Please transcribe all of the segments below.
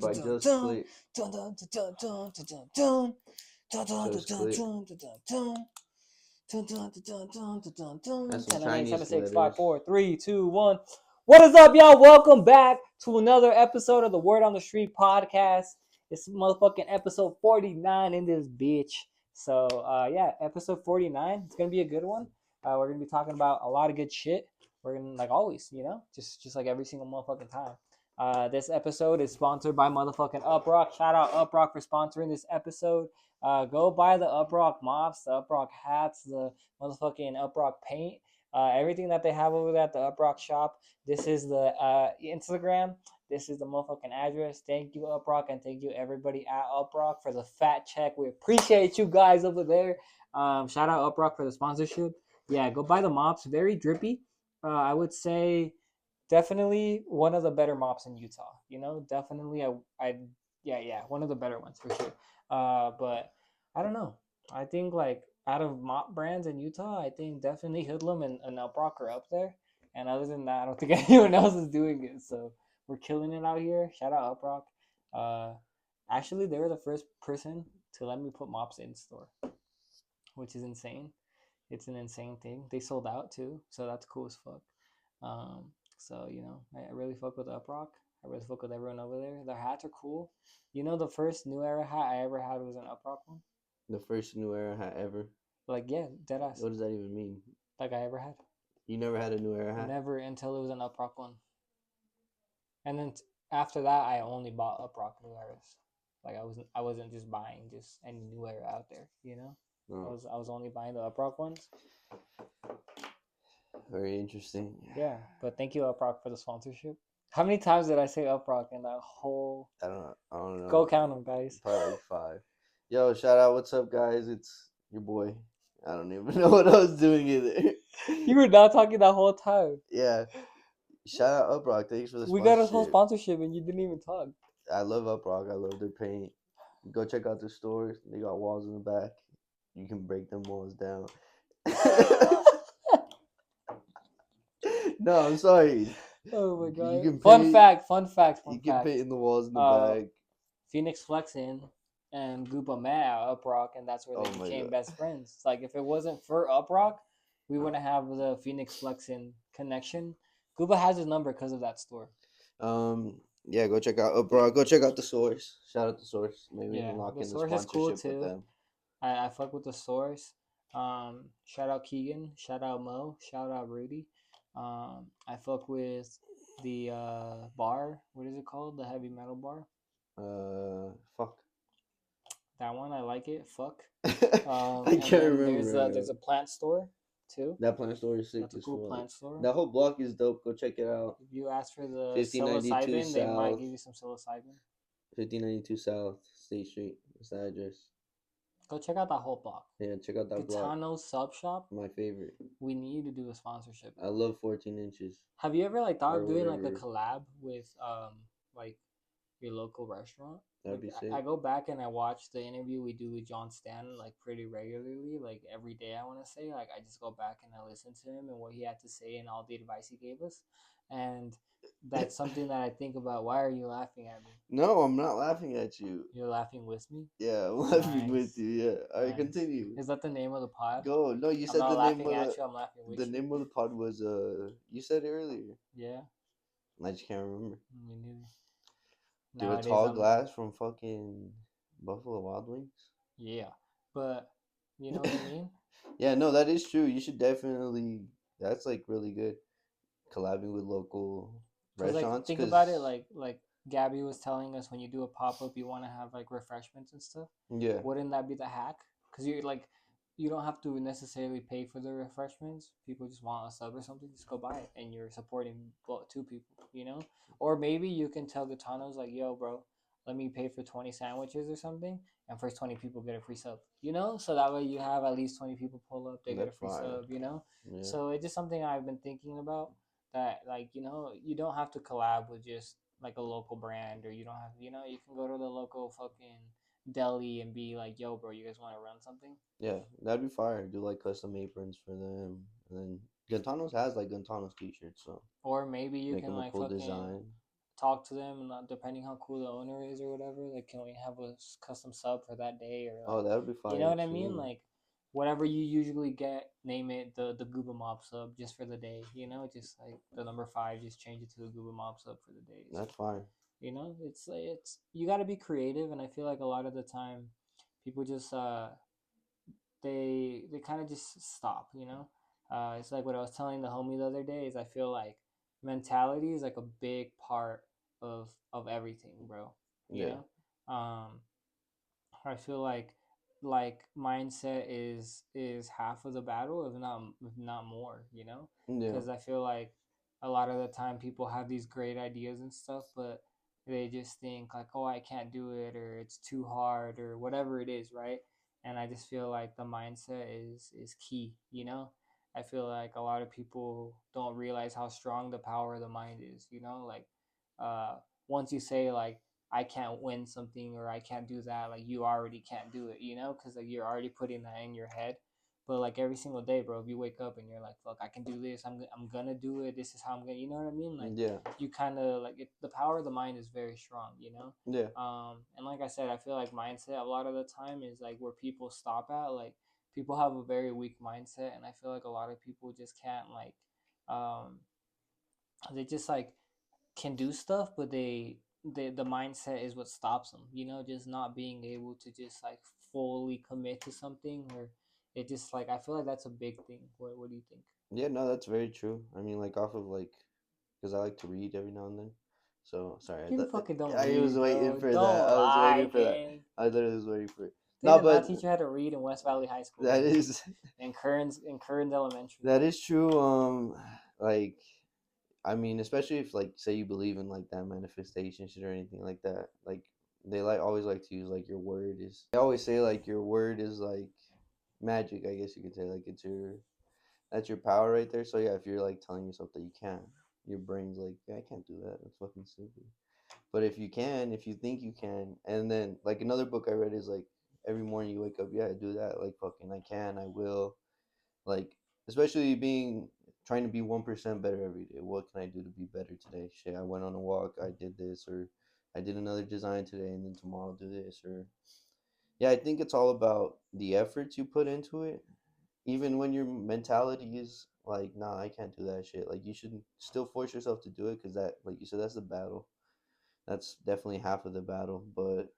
by Just Click. Just Click. That's some Chinese 6, letters. 5, 4, 3, 2, 1. What is up, y'all? Welcome back to another episode of the Word on the Street podcast. It's motherfucking episode 49 in this bitch. So, episode 49. It's going to be a good one. We're going to be talking about a lot of good shit. We're going to, like always, just like every single motherfucking time. This episode is sponsored by motherfucking Uprock. Shout out Uprock for sponsoring this episode. Go buy the Uprock mops, the Uprock hats, the motherfucking Uprock paint. Everything that they have over there at the Uprock shop. This is the Instagram. This is the motherfucking address. Thank you, Uprock, and thank you everybody at Uprock for the fat check. We appreciate you guys over there. Shout out Uprock for the sponsorship. Yeah, go buy the mops. Very drippy. I would say definitely one of the better mops in Utah. Definitely one of the better ones for sure. But I don't know. I think like out of mop brands in Utah, I think definitely Hoodlum and Uprock are up there. And other than that, I don't think anyone else is doing it. So we're killing it out here. Shout out Uprock. Actually, they were the first person to let me put mops in store, which is insane. It's an insane thing. They sold out too, so that's cool as fuck. So I really fuck with Uprock. I really fuck with everyone over there. Their hats are cool. The first New Era hat I ever had was an Uprock one. The first New Era hat ever? Like, yeah, deadass. What does that even mean? Like I ever had. You never had a New Era hat? Never until it was an Uprock one. And then after that, I only bought Uprock New Eras. Like I wasn't just buying just any New Era out there. Oh. I was only buying the Uprock ones. Very interesting. Yeah, but thank you, Uprock, for the sponsorship. How many times did I say Uprock in that whole? I don't know. Go count them, guys. Probably like 5. Yo, shout out. What's up, guys? It's your boy. I don't even know what I was doing either. You were not talking that whole time. Yeah. Shout out Uprock. Thanks for the sponsorship. We got a whole sponsorship and you didn't even talk. I love Uprock. I love their paint. Go check out their stores. They got walls in the back. You can break them walls down. No, I'm sorry. Oh my god. You can fun fact. You can paint in the walls in the back. Phoenix Flexin and Goopa met at Uprock, and that's where they became best friends. Like, if it wasn't for Uprock, we wouldn't have the Phoenix Flexin connection. Goopa has his number because of that store. Yeah, go check out Uprock. Go check out the Source. Shout out the Source. Maybe we can lock in the Source is cool sponsorship with them. I fuck with the Source. Shout out Keegan. Shout out Mo. Shout out Rudy. I fuck with the bar. What is it called? The heavy metal bar. Fuck. That one, I like it. Fuck. I can't remember. There's a plant store too. That plant store is sick. That's a cool plant store. That whole block is dope. Go check it out. If you ask for the 1592 psilocybin, they might give you some psilocybin. 1592 South State Street. That's the address. Go check out that whole block. Yeah, check out that block. Gitano Sub Shop. My favorite. We need to do a sponsorship. I love 14 inches. Have you ever thought of doing like a collab with like your local restaurant? That'd be sick. I go back and I watch the interview we do with John Stanton like pretty regularly, like every day. I want to say, like, I just go back and I listen to him and what he had to say and all the advice he gave us, and that's something that I think about. Why are you laughing at me? No, I'm not laughing at you. You're laughing with me? Yeah, I'm laughing with you. Yeah. All right, continue. Is that the name of the pod? Go. No, you said I'm not the name laughing of at you. I'm laughing with you. The name of the pod was you said it earlier. Yeah. I just can't remember. Me neither. Do a tall glass from fucking Buffalo Wild Wings? Yeah. But you know what I mean? Yeah, no, that is true. You should definitely. That's like really good. Collabing with local restaurants. Think about it, like Gabby was telling us, when you do a pop up, you want to have like refreshments and stuff. Yeah. Wouldn't that be the hack? Because you don't have to necessarily pay for the refreshments. People just want a sub or something, just go buy it, and you're supporting two people, Or maybe you can tell Gitanos like, yo, bro, let me pay for 20 sandwiches or something, and first 20 people get a free sub, So that way you have at least 20 people pull up, they get a free sub, Yeah. So it's just something I've been thinking about, that you don't have to collab with just like a local brand, or you don't have, you can go to the local fucking deli and be like, yo, bro, you guys want to run something? Yeah, that'd be fire. Do like custom aprons for them, and then Gantano's has like Gantano's t-shirts, so. Or maybe you can like cool fucking design. talk to them, and depending how cool the owner is or whatever, like can we have a custom sub for that day, or like, Oh, that would be you know fire what I mean, too. like whatever you usually get, name it the Gooba Mob sub just for the day, you know, just like the number 5, just change it to the Gooba Mob sub for the day. So That's fire. you know, it's like it's you got to be creative, and I feel like a lot of the time people just they kind of just stop, you know. It's like what I was telling the homie the other day is I feel like mentality is like a big part of everything, bro. You Yeah. know, I feel like mindset is half of the battle, if not more. You know, Yeah. because I feel like a lot of the time people have these great ideas and stuff, but they just think like, oh, I can't do it, or it's too hard, or whatever it is, right? And I just feel like the mindset is key. You know, I feel like a lot of people don't realize how strong the power of the mind is. You know, like uh, once you say like I can't win something or I can't do that, like you already can't do it, you know, because like you're already putting that in your head. But like every single day, bro, if you wake up and you're like, "Fuck, I can do this. I'm gonna do it. This is how I'm gonna," you know what I mean? Like Yeah. you kind of like the power of the mind is very strong, you know. Yeah. And like I said, I feel like mindset a lot of the time is like where people stop at. Like people have a very weak mindset, and I feel like a lot of people just can't like, um, they just like can do stuff, but the mindset is what stops them. You know, just not being able to just like fully commit to something, or it just like I feel like that's a big thing. What do you think? Yeah. No, that's very true. I mean, like off of like, because I like to read every now and then. So sorry, You fucking don't I was read, waiting bro. for that. Don't I was waiting lie, for that. gang. I literally was waiting for it. They No, did not but teach you how to read in West Valley High School, that gang. is In Kearns Elementary. that is true. Like I mean, especially if like say you believe in like that manifestation shit or anything like that. Like they like always like to use like your word is. They always say like your word is like magic. I guess you could say like it's your that's your power right there. So yeah, if you're like telling yourself that you can't, your brain's like, yeah, I can't do that. That's fucking stupid. But if you can, if you think you can, and then like another book I read is like every morning you wake up, yeah, do that. Like fucking, I can, I will. Like especially being trying to be 1% better every day. What can I do to be better today? Shit, I went on a walk, I did this, or I did another design today, and then tomorrow I'll do this, or yeah, I think it's all about the efforts you put into it. Even when your mentality is like, nah, I can't do that shit. Like you should still force yourself to do it because that, like you said, that's the battle. That's definitely half of the battle. But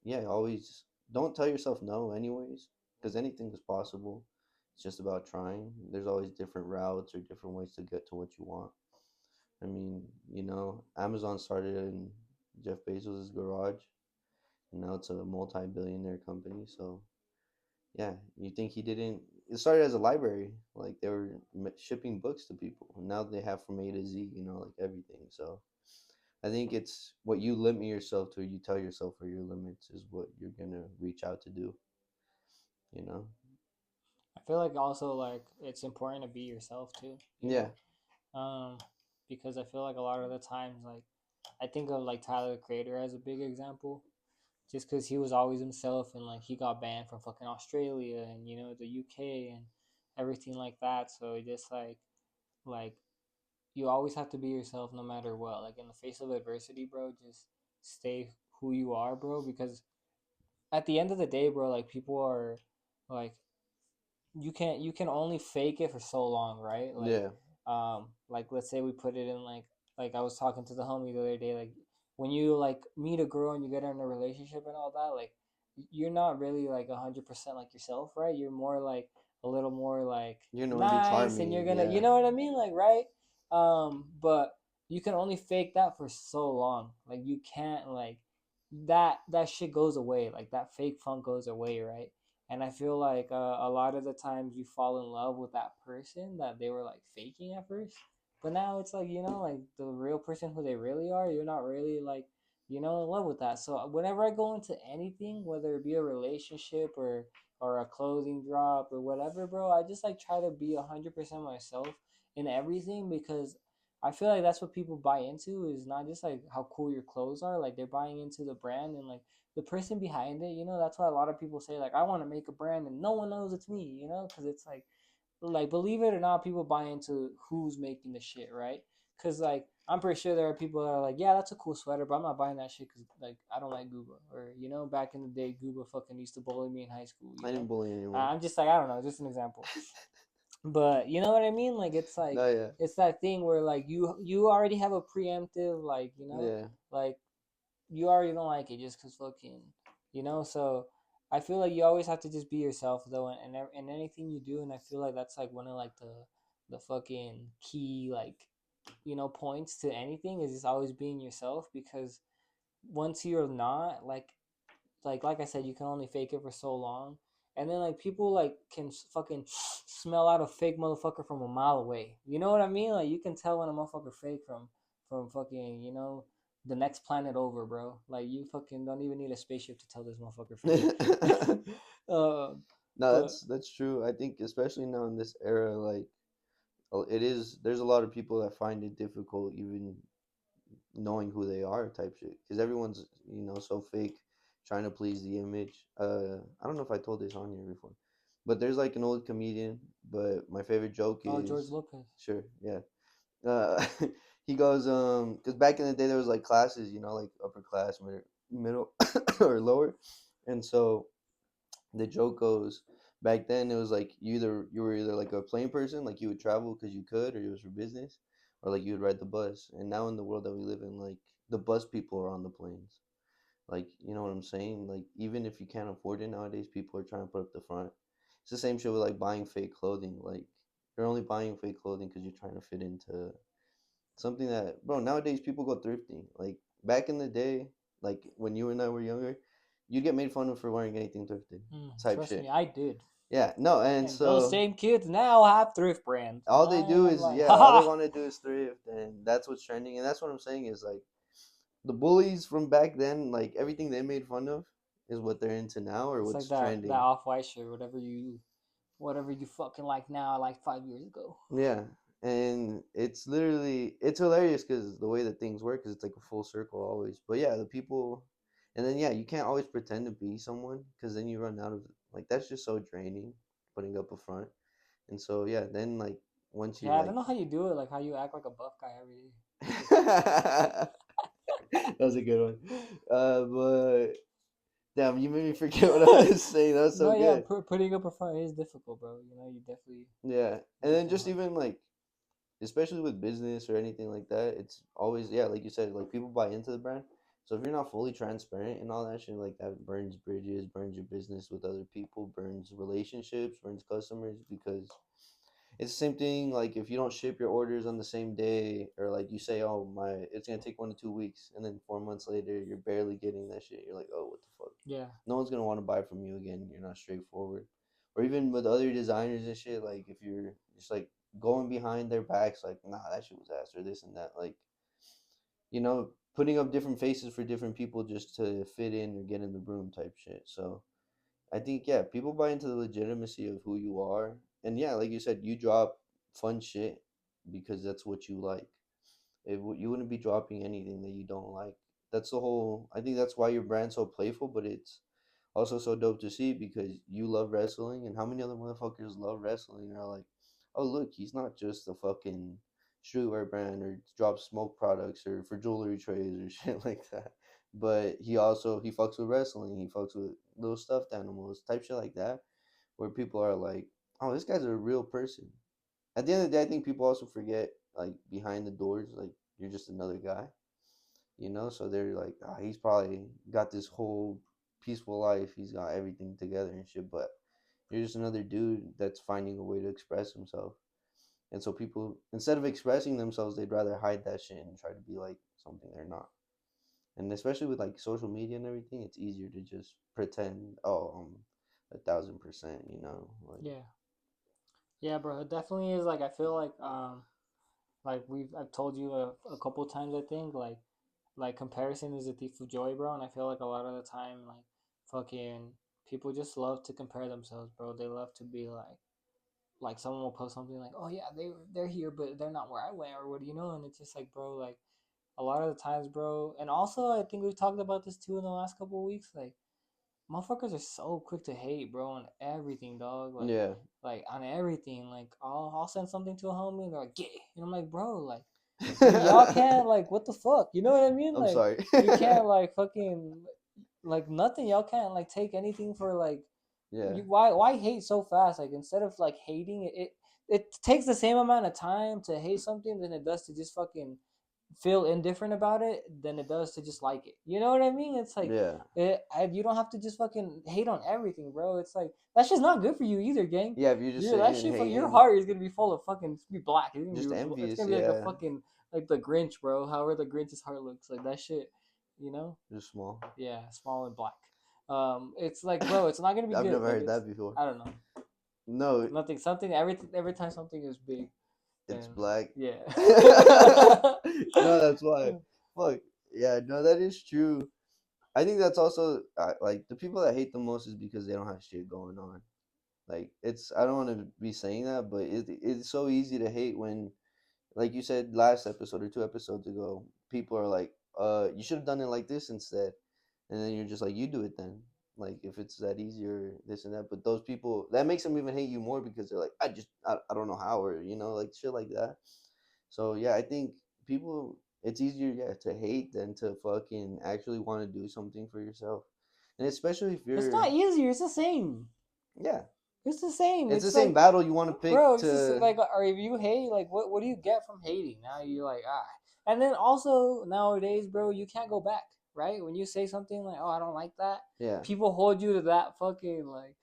yeah, always don't tell yourself no, anyways, because anything is possible. It's just about trying. There's always different routes or different ways to get to what you want. I mean, Amazon started in Jeff Bezos' garage, and now it's a multi-billionaire company. So yeah, you think he didn't? It started as a library, like they were shipping books to people. And now they have from A to Z, like everything. So I think it's what you limit yourself to. You tell yourself are your limits is what you're gonna reach out to do. You know? I feel like also like it's important to be yourself too. You Yeah, know, because I feel like a lot of the times like I think of like Tyler the Creator as a big example, just because he was always himself, and like he got banned from fucking Australia and the UK and everything like that. So it just like you always have to be yourself no matter what. Like in the face of adversity, bro, just stay who you are, bro. Because at the end of the day, bro, like people are like you can only fake it for so long, right? yeah, Like let's say we put it in like I was talking to the homie the other day, like when you like meet a girl and you get her in a relationship and all that, like you're not really like 100% like yourself, right? You're more like a little more like you're gonna be nice, and you're charming. gonna, you Yeah, know what I mean, like, right? But you can only fake that for so long. Like you can't like that shit goes away. Like that fake funk goes away, right? And I feel like a lot of the times you fall in love with that person that they were like faking at first, but now it's like like the real person who they really are. You're not really like in love with that. So whenever I go into anything, whether it be a relationship or a clothing drop or whatever, bro, I just like try to be 100% myself in everything, because I feel like that's what people buy into, is not just like how cool your clothes are. Like they're buying into the brand and like the person behind it. That's why a lot of people say like I want to make a brand and no one knows it's me. Because it's like believe it or not, people buy into who's making the shit, right? Cause like I'm pretty sure there are people that are like, yeah, that's a cool sweater, but I'm not buying that shit because like I don't like Gooba, or back in the day, Gooba fucking used to bully me in high school. I didn't bully anyone. I'm just like, I don't know, just an example. But you know what I mean? Like it's like No, yeah. it's that thing where like you already have a preemptive like Yeah. like you already don't like it just because fucking so I feel like you always have to just be yourself though, and anything you do, and I feel like that's like one of like the fucking key like points to anything is just always being yourself, because once you're not like I said, you can only fake it for so long, and then like people like can fucking smell out a fake motherfucker from a mile away. You know what I mean? Like you can tell when a motherfucker fake from fucking the next planet over, bro. Like you fucking don't even need a spaceship to tell this motherfucker fake. No, But that's true. I think especially now in this era, like it is. There's a lot of people that find it difficult even knowing who they are type shit because everyone's so fake, trying to please the image. I don't know if I told this on here before, but there's like an old comedian, but my favorite joke oh, George is Lopez. sure, yeah. uh he goes because back in the day there was like classes, like upper class, middle or lower, and so the joke goes, back then it was like you were either like a plain person, like you would travel because you could, or it was for business, or like you would ride the bus. And now in the world that we live in, like the bus people are on the planes. Like, you know what I'm saying? Like, even if you can't afford it nowadays, people are trying to put up the front. It's the same shit with like buying fake clothing. Like, you're only buying fake clothing because you're trying to fit into something that, bro, nowadays people go thrifting. Like, back in the day, like when you and I were younger, you'd get made fun of for wearing anything thrifted type Trust me, shit. I did. Yeah, no, and And those so same kids now have thrift brands, and all they I do am is, like, yeah, all they haha. want to do is thrift, and that's what's trending. And that's what I'm saying is like the bullies from back then, like everything they made fun of is what they're into now or It's like what's that trending. off white shirt, whatever you fucking like now, like 5 years ago. Yeah, and it's hilarious because the way that things work is it's like a full circle always. But yeah, the people, and then yeah, you can't always pretend to be someone because then you run out of like that's just so draining putting up a front. And so yeah, then like once you Yeah, I like don't know how you do it, like how you act like a buff guy every that was a good one. But damn, you made me forget what I was saying. That was no, so yeah, good. putting up a front is difficult, bro. You Yeah, and then definitely just have. even like, especially with business or anything like that, it's always yeah, like you said, like people buy into the brand. So if you're not fully transparent and all that shit, like that burns bridges, burns your business with other people, burns relationships, burns customers because it's the same thing. Like if you don't ship your orders on the same day, or like you say, "Oh my, it's gonna take 1 to 2 weeks," and then 4 months later, you're barely getting that shit. You're like, "Oh, what the fuck?" Yeah, No one's gonna want to buy from you again. You're not straightforward. Or even with other designers and shit, like if you're just like going behind their backs, like, "Nah, that shit was ass," or this and that, like putting up different faces for different people just to fit in or get in the room type shit. So I think yeah, people buy into the legitimacy of who you are, and yeah, like you said, you drop fun shit because that's what you like. You wouldn't be dropping anything that you don't like. That's the whole. I think that's why your brand's so playful, but it's also so dope to see because you love wrestling, and how many other motherfuckers love wrestling and are like, oh look, he's not just a fucking streetwear brand or drops smoke products or for jewelry trays or shit like that. But he fucks with wrestling. He fucks with little stuffed animals, type shit like that, where people are like, oh, this guy's a real person. At the end of the day, I think people also forget like behind the doors, like you're just another guy, So they're like, ah, he's probably got this whole peaceful life. He's got everything together and shit, but you're just another dude that's finding a way to express himself. And so people, instead of expressing themselves, they'd rather hide that shit and try to be like something they're not. And especially with like social media and everything, it's easier to just pretend, oh, I'm 1,000%, like yeah, yeah, bro. It definitely is. Like I feel like I've told you a couple times. I think like comparison is a thief of joy, bro. And I feel like a lot of the time, like fucking people just love to compare themselves, bro. They love to be like someone will post something like, oh yeah, they're here, but they're not where I went, or what do you know? And it's just like, bro, like a lot of the times, bro. And also, I think we've talked about this too in the last couple of weeks. Like motherfuckers are so quick to hate, bro, on everything, dog. yeah. Like on everything. Like I'll send something to a homie, and they're like, gay, and I'm like, bro, like. Y'all can't like what the fuck? You know what I mean? I'm Like sorry. you can't like fucking like nothing. Y'all can't like take anything for like Yeah. why hate so fast? Like instead of like hating it takes the same amount of time to hate something than it does to just fucking feel indifferent about it than it does to just like it. You know what I mean? It's like Yeah. you don't have to just fucking hate on everything, bro. It's like that's just not good for you either, gang. Yeah, if you're just That saying shit for your hating, heart is gonna be full of fucking be black. just It's envious, gonna be like a yeah. fucking like the Grinch, bro. However the Grinch's heart looks like that shit. You know? Just small. Yeah, small and black. It's like, bro, it's not gonna be I've good. never Like, heard that before. I don't know. No, Nothing. Something. Every time something is big, it's then black. yeah. No, that's why. Fuck. Yeah, no, that is true. I think that's also like the people that hate the most is because they don't have shit going on. Like it's I don't want to be saying that, but it's so easy to hate when, like you said last episode or 2 episodes ago, people are like, you should have done it like this instead, and then you're just like, you do it then. Like if it's that easy or this and that, but those people that makes them even hate you more because they're like, I don't know how, or like shit like that. So yeah, I think people it's easier to hate than to fucking actually want to do something for yourself, and especially if It's you're not easier. It's the same. yeah, It's the same. it's the It's same like, battle you want to pick bro, it's just to like, or if you hate, like, what do you get from hating? Now you're like, ah. And then also nowadays, bro, you can't go back, right? When you say something like, oh, I don't like that, yeah. people hold you to that fucking like,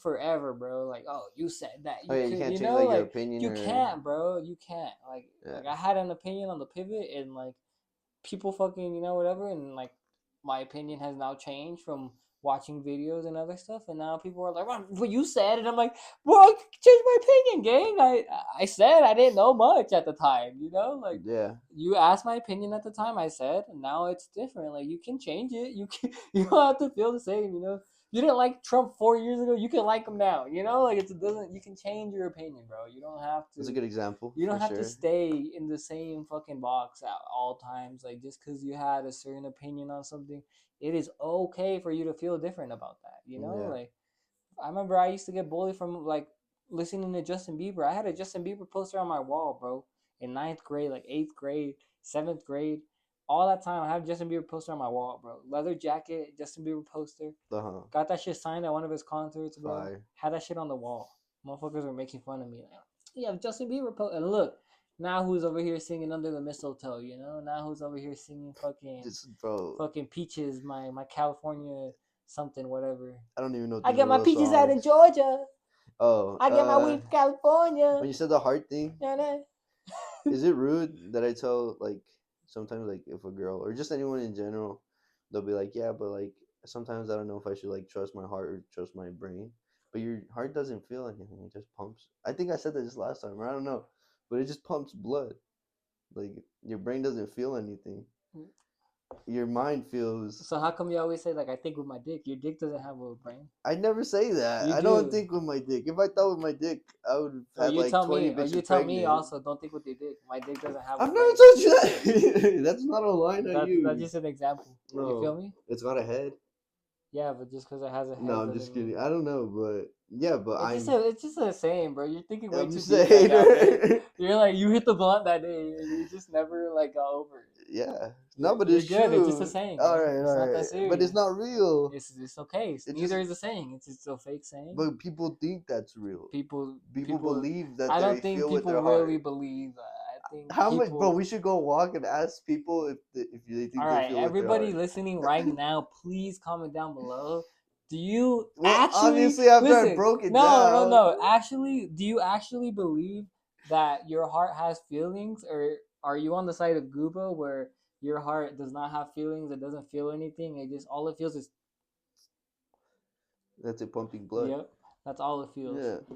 forever, bro. Like, oh, you said that, Oh you yeah, you could, can't change like your like, opinion you or can't, bro. You can't. yeah. Like I had an opinion on the pivot, and like people fucking whatever, and like my opinion has now changed from watching videos and other stuff, and now people are like, "What you said?" And I'm like, "Well, I changed my opinion, gang. I said I didn't know much at the time, like." Yeah. You asked my opinion at the time. I said, now it's different. Like you can change it. You can. You don't have to feel the same. You didn't like Trump 4 years ago. You can like him now. Like it doesn't. You can change your opinion, bro. You don't have That's a to. good example You don't for have to sure. stay in the same fucking box at all times. Like just because you had a certain opinion on something, it is okay for you to feel different about that. Yeah. Like I remember I used to get bullied from like listening to Justin Bieber. I had a Justin Bieber poster on my wall, bro, in ninth grade, like eighth grade, seventh grade. All that time, I had a Justin Bieber poster on my wall, bro. Leather jacket, Justin Bieber poster. Uh-huh. Got that shit signed at one of his concerts, bro. Fire. Had that shit on the wall. Motherfuckers were making fun of me. Like, yeah, Justin Bieber poster. And look, now who's over here singing Under the Mistletoe, Now who's over here singing Bro, fucking Peaches, my California something, whatever. I don't even know I the get my real peaches out in songs. Georgia. Oh, I get my weed from California. when you said the heart thing, Yeah, is it rude that I tell like sometimes like if a girl or just anyone in general, they'll be like, yeah, but like sometimes I don't know if I should like trust my heart or trust my brain. But your heart doesn't feel anything; it just pumps. I think I said that just last time, or I don't know, but it just pumps blood. Like your brain doesn't feel anything. Your mind feels. So how come you always say like I think with my dick? Your dick doesn't have a brain. I never say that. You I don't do. think with my dick. If I thought with my dick, I would Or have had you like tell 20 me, or you bitches tell me pregnant. also don't think with your dick. My dick doesn't have a I've never brain. told you that. That's not a line I That's use. just an example. You No, feel me? it's got a head. Yeah, but just because it has a head No, I'm doesn't just kidding. mean. I don't know, but yeah, but It's just the same, bro. You're thinking way I'm too just a deep right now, gang. hater. You're like you hit the blunt that day, and you just never like got over it. Yeah, no, but You're it's good. It's just a true. saying, All gang. right, It's all not right, that but it's serious. not real. It's okay. It Neither just, is a saying. It's just a fake saying. but people think that's real. People People. believe that I they don't think feel with people their really heart. believe that. I think How much, bro? people. We should go walk and ask people if they All think they right, feel with their everybody heart. listening right now, please comment down below. Do you Well, actually obviously, after I listen? broke it No, no, down, no. Actually, do you actually believe that your heart has feelings, or are you on the side of Gooba where your heart does not have feelings? It doesn't feel anything. It just all it feels is that's it pumping blood. yep. That's all it feels. Yeah.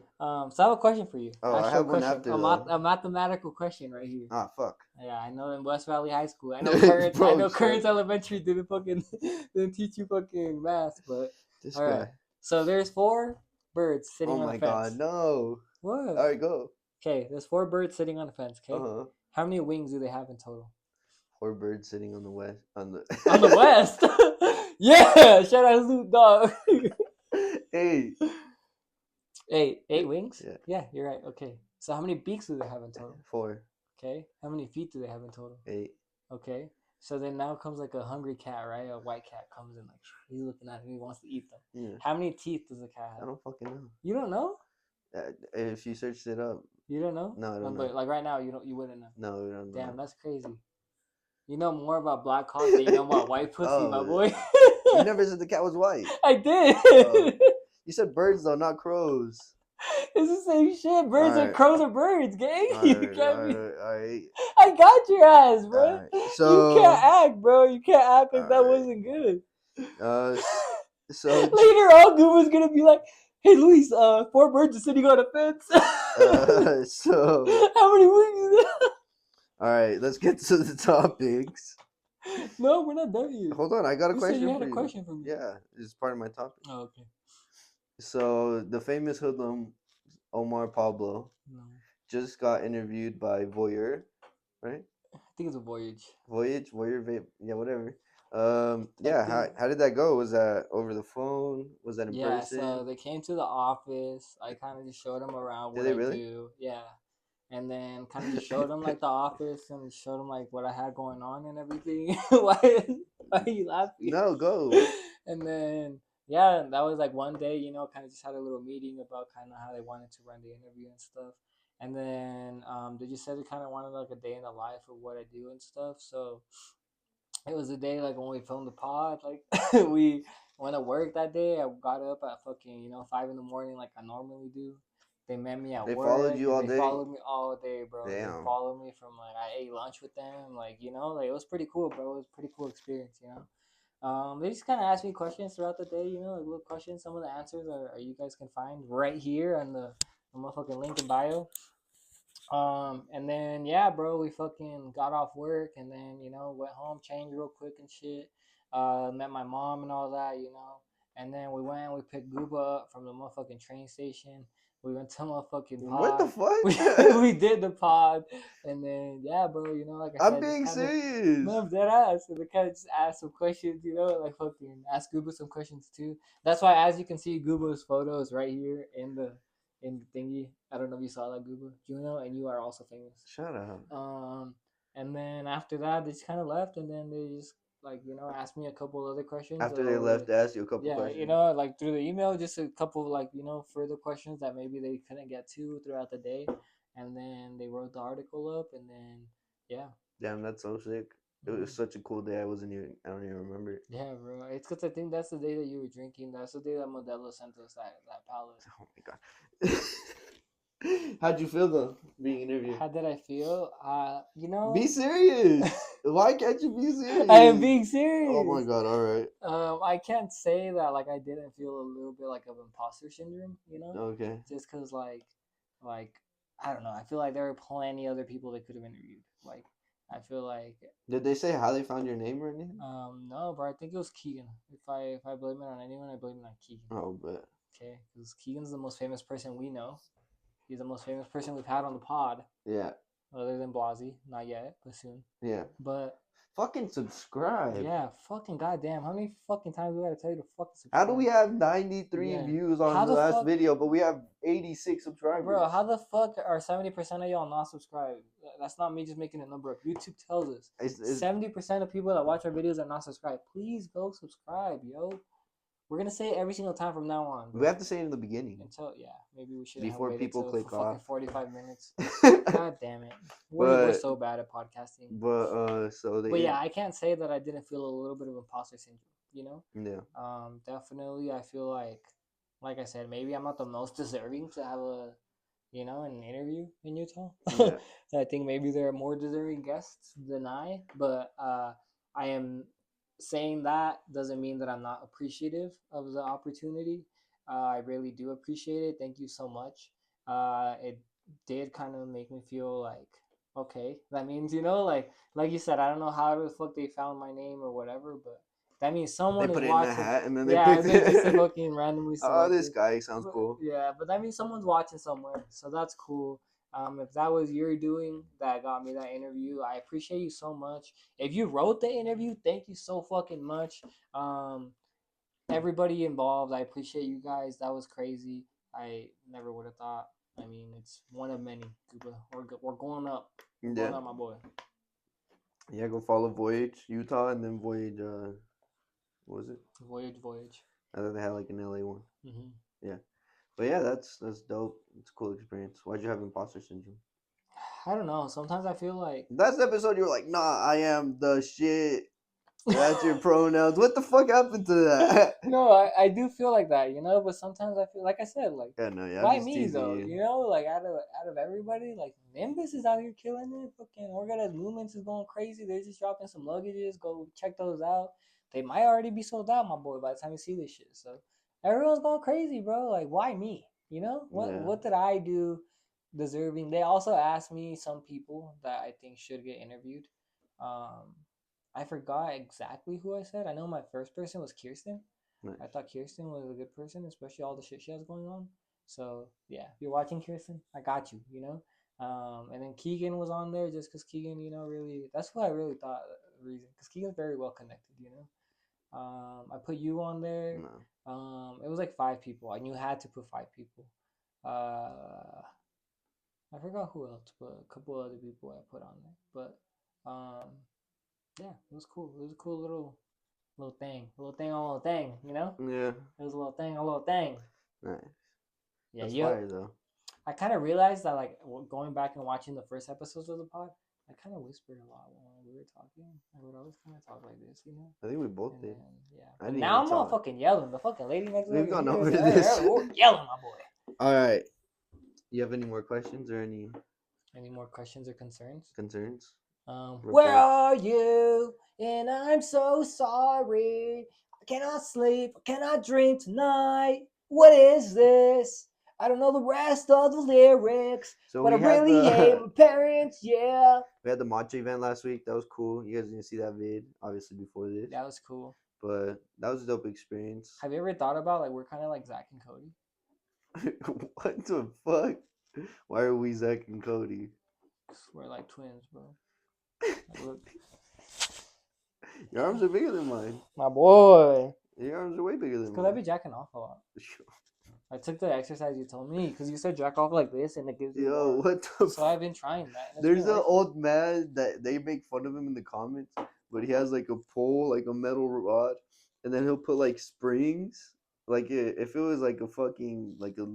So I have a question for you. Oh, I Actual have one question. after though. A mathematical question right here. Ah, fuck. Yeah, I know in West Valley High School. I know Currents. Bro, I know shut. Currents Elementary didn't teach you fucking math. But This all right. guy. So there's 4 birds sitting Oh on a my fence. god, no. What? All right, go. Okay, there's 4 birds sitting on a fence. Uh Okay, huh. how many wings do they have in total? 4 birds sitting on the west on the On the west. Yeah, shout out Snoop Dogg. Hey. 8 wings. Yeah. Yeah, you're right. Okay, so how many beaks do they have in total? 4. Okay. How many feet do they have in total? 8. Okay. So then now comes like a hungry cat, right? A white cat comes in, like he's looking at him, he wants to eat them. Yeah. How many teeth does a cat I have? don't fucking know. You don't know? If you searched it up. You don't know? No, I don't know. But like right now, you wouldn't know. No, we don't know. Damn, that's crazy. You know more about black cock than you know about white pussy, my boy. You never said the cat was white. I did. You said birds though, not crows. It's the same shit. Birds are crows are birds, gang. You can't be. Alright. I got your ass, bro. So you can't act, bro. You can't act like that wasn't good. So later on, Goober's gonna be like, "Hey, Luis, 4 birds are sitting on a fence." So how many wings? Is that? All right, let's get to the topics. No, we're not done yet. Hold on, I got a question. Said you for had a you. question for me. Yeah, it's part of my topic. Oh, okay. So the famous hoodlum Omar Pablo just got interviewed by Voyeur, right? I think it's a Voyage, Voyeur, yeah, whatever. Yeah, how did that go? Was that over the phone? Was that in person? Yeah, so they came to the office. I kind of just showed them around what Did they I really? do. Yeah. And then kind of just showed them like the office and showed them like what I had going on and everything. why are you laughing? No, go. And then yeah, that was like one day, kind of just had a little meeting about kind of how they wanted to run the interview and stuff. And then they just said they kind of wanted like a day in the life of what I do and stuff. So it was a day like when we filmed the pod, like we went to work that day. I got up at fucking 5 in the morning like I normally do. They met me at work. They followed you all day? They followed me all day, bro. Damn. They followed me from like I ate lunch with them, like like it was pretty cool, bro. It was a pretty cool experience, They just kind of asked me questions throughout the day, like little questions. Some of the answers are you guys can find right here on the motherfucking link in bio. And then yeah, bro, we fucking got off work and then went home, changed real quick and shit. Met my mom and all that, And then we picked Gooba up from the motherfucking train station. We went to motherfucking pod. What the fuck? we did the pod, and then yeah, bro, like I said, I'm being serious. No, dead ass. And they kind of just asked some questions, like fucking ask Gooba some questions too. That's why, as you can see, Gooba's photos right here in the thingy. I don't know if you saw that, Gooba. Juno, and you are also famous. Shut up. And then after that, they just kind of left, and then they just asked me a couple other questions. After they left, they asked you a couple questions. Like through the email, just a couple further questions that maybe they couldn't get to throughout the day, and then they wrote the article up, and then yeah. Damn, that's so sick. It was such a cool day. I don't even remember it. Yeah, bro. It's because I think that's the day that you were drinking. That's the day that Modelo sent us that pallet. Oh my god. How'd you feel though, being interviewed? How did I feel? Be serious. Why can't you be serious? I am being serious. Oh my god, alright. I can't say that like I didn't feel a little bit like of imposter syndrome, Okay. Just because like I don't know. I feel like there are plenty other people they could have interviewed. Like I feel like. Did they say how they found your name or anything? No, but I think it was Keegan. If I blame it on anyone, I blame it on Keegan. Oh, but. Okay, because Keegan's the most famous person we know. He's the most famous person we've had on the pod. Yeah. Other than Blasey. Not yet, but soon. Yeah. But. Fucking subscribe. Yeah, fucking goddamn. How many fucking times we gotta tell you to fucking subscribe? How do we have 93 views on the last video, but we have 86 subscribers? Bro, how the fuck are 70% of y'all not subscribed? That's not me just making a number up. YouTube tells us 70% of people that watch our videos are not subscribed. Please go subscribe, yo. We're gonna say it every single time from now on. Bro. We have to say it in the beginning. Maybe we should before people click off. 45 minutes. God damn it. We're so bad at podcasting. But yeah, I can't say that I didn't feel a little bit of imposter syndrome. Yeah. Definitely, I feel like I said, maybe I'm not the most deserving to have an interview in Utah. Yeah. I think maybe there are more deserving guests than I, but I am. Saying that doesn't mean that I'm not appreciative of the opportunity. I really do appreciate it. Thank you so much. It did kind of make me feel like, okay, that means, like you said, I don't know how the fuck they found my name or whatever, but that means someone they put is it watching. In a hat and then they picked it. Just fucking randomly selected. Oh, this guy sounds cool. Yeah, but that means someone's watching somewhere, so that's cool. If that was your doing that got me that interview, I appreciate you so much. If you wrote the interview, thank you so fucking much. Everybody involved, I appreciate you guys. That was crazy. I never would have thought. I mean, it's one of many. We're going up. What's going on, my boy? Yeah, go follow Voyage Utah and then Voyage. What was it? Voyage. I thought they had like an LA one. Mm-hmm. Yeah, but yeah, that's dope. It's a cool experience. Why'd you have imposter syndrome? I don't know. Sometimes I feel like Last episode you were like, nah, I am the shit. That's your pronouns. What the fuck happened to that? No, I do feel like that, you know. But sometimes I feel like I said, like, Yeah, no, yeah, I'm why just me teasing though? you. You know, like out of everybody, like Nimbus is out here killing it. Fucking Organized Movements is going crazy. They're just dropping some luggages. Go check those out. They might already be sold out, my boy, by the time you see this shit. So everyone's going crazy, bro. Like, why me? You know, what did I do deserving? They also asked me some people that I think should get interviewed. I forgot exactly who I said. I know my first person was Kirsten. Nice. I thought Kirsten was a good person, especially all the shit she has going on. So yeah, if you're watching Kirsten, I got you. You know. And then Keegan was on there just because Keegan, you know, really that's what I really thought the reason because Keegan's very well connected. You know. I put you on there. No. It was like 5 people. I knew I had to put 5 people. I forgot who else, but a couple other people I put on there. But yeah, it was cool. It was a cool little thing, you know. Yeah. It was a little thing. Nice. Yeah, That's fire though. I kind of realized that like going back and watching the first episodes of the pod, I kind of whispered a lot when we were talking. I would always kind of talk like this, you know. I think we both And did. then, yeah, but now I'm not fucking yelling. The fucking lady next door. We've gone over this. We're yelling, my boy. All right. You have any more questions or any more questions or concerns? Concerns? Where are you? And I'm so sorry. I cannot sleep. I cannot dream tonight. What is this? I don't know the rest of the lyrics, so but I really hate my parents. Yeah. We had the matcha event last week. That was cool. You guys didn't see that vid, obviously, before this. That was cool. But that was a dope experience. Have you ever thought about like we're kind of like Zach and Cody? What the fuck? Why are we Zach and Cody? We're like twins, bro. Like, look. Your arms are bigger than mine. My boy. Your arms are way bigger than mine. Because I be jacking off a lot. I took the exercise you told me because you said jack off like this and it gives you more. What the So I've been trying that. There's an old man that they make fun of him in the comments, but he has like a pole, like a metal rod, and then he'll put like springs. Like if it was like a fucking like a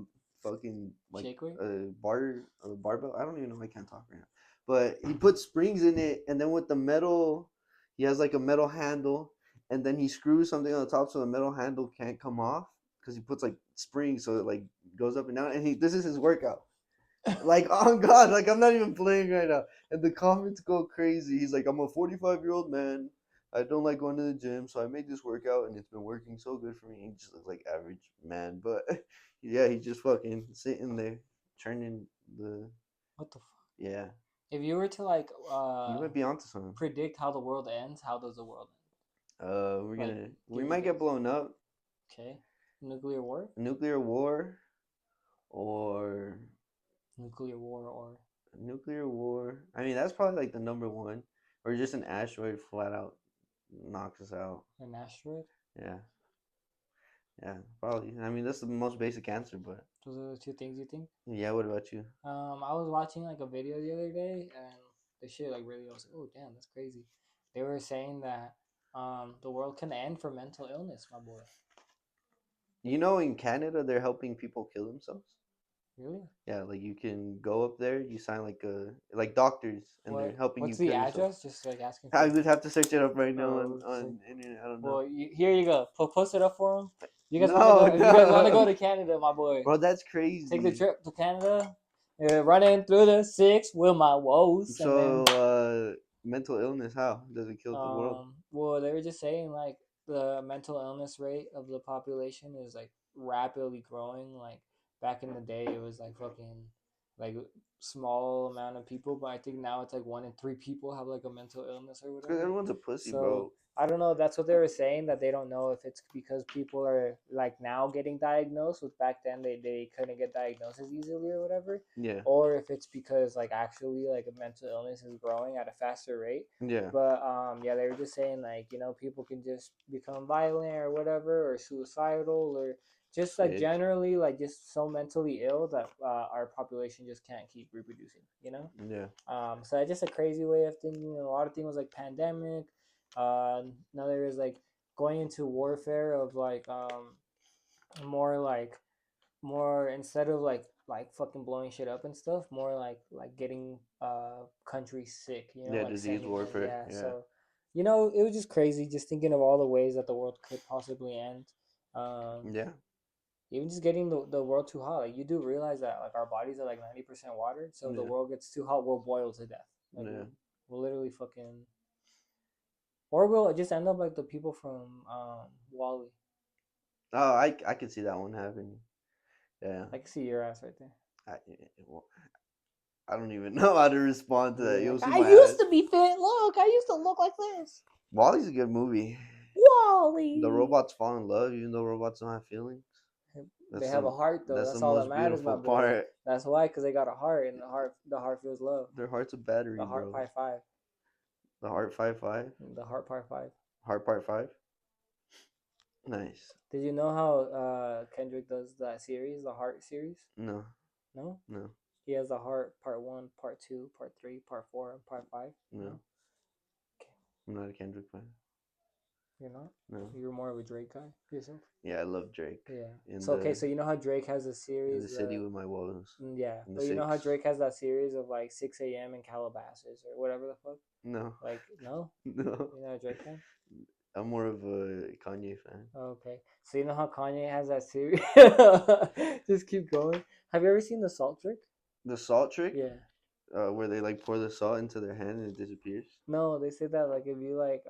barbell. I don't even know. I can't talk right now. But he puts springs in it, and then with the metal, he has like a metal handle, and then he screws something on the top so the metal handle can't come off because he puts like springs so it like goes up and down. And this is his workout. Like, oh God, like I'm not even playing right now. And the comments go crazy. He's like, I'm a 45-year-old man. I don't like going to the gym, so I made this workout, and it's been working so good for me. He just looks like average man, but yeah, he's just fucking sitting there, turning the. What the fuck? Yeah. If you were to like, you might be onto something. Predict how the world ends. How does the world end? We might get blown up. Okay. Nuclear war. Nuclear war, or. Nuclear war. I mean, that's probably like the number one, or just an asteroid flat out knocks us out. An asteroid? Yeah. Yeah, probably. I mean, that's the most basic answer, but. Those are the 2 things you think? Yeah, what about you? I was watching like a video the other day, and the shit like really, I was like, oh damn, that's crazy. They were saying that the world can end for mental illness, my boy. You know, in Canada, they're helping people kill themselves. Really? Yeah, like you can go up there, you sign like doctors, and they're helping What's you. What's the address? Yourself. Just like asking. I would have to search it up right now on internet. I don't know. Well, here you go. Post it up for them. You guys want to go to Canada, my boy? Bro, that's crazy. Take the trip to Canada. Running through the 6 with my woes. So, mental illness, how does it kill the world? Well, they were just saying like the mental illness rate of the population is like rapidly growing. Like back in the day, it was like fucking like small amount of people, but I think now it's like 1 in 3 people have like a mental illness or whatever. Because everyone's a pussy, bro. I don't know. That's what they were saying, that they don't know if it's because people are like now getting diagnosed, with back then they couldn't get diagnosed as easily or whatever, Yeah. or if it's because like actually like a mental illness is growing at a faster rate. Yeah. But yeah, they were just saying like, people can just become violent or whatever, or suicidal, or just like Sick. generally like just so mentally ill that our population just can't keep reproducing. Yeah. So that's just a crazy way of thinking. A lot of things like pandemic. Now there is like going into warfare of like more like more, instead of like fucking blowing shit up and stuff, more like getting countries sick. Yeah. Like Disease sending in, warfare. yeah. Yeah. So it was just crazy just thinking of all the ways that the world could possibly end. Um, Yeah. Even just getting the world too hot. Like, you do realize that like our bodies are like 90% water, so if the Yeah. world gets too hot, we'll boil to death. Like, Yeah. we'll literally fucking, or we'll just end up like the people from Wally. Oh, I could see that one happening. Yeah. I can see your ass right there. I, well, I don't even know how to respond to that. Yeah, You'll like, see I my used ass. to be fit. Look, I used to look like this. Wally's a good movie. Wally. The robots fall in love, even though robots don't have feelings. They have a heart though. That's That's the all that most matters, my beautiful boy. part. That's why, because they got a heart, and the heart feels love. Their heart's a battery, The heart bro. part five. The heart 5-5. The heart part five. Heart part 5. Nice. Did you know how Kendrick does that series, the Heart series? No. No? No. He has the Heart part 1, part 2, part 3, part 4, and part 5. No. Okay. I'm not a Kendrick fan. You're not? No. You're more of a Drake guy yourself? Yeah, I love Drake. Yeah. So you know how Drake has a In series? the city with my woes. Yeah. In the But you know how six. Drake has that series of like 6 a.m. in Calabasas or whatever the fuck? No. Like, no? No. You're not a Drake fan? I'm more of a Kanye fan. Okay. So you know how Kanye has that series? Just keep going. Have you ever seen The Salt Trick? The salt trick? Yeah. Where they like pour the salt into their hand and it disappears? No, they say that like if you like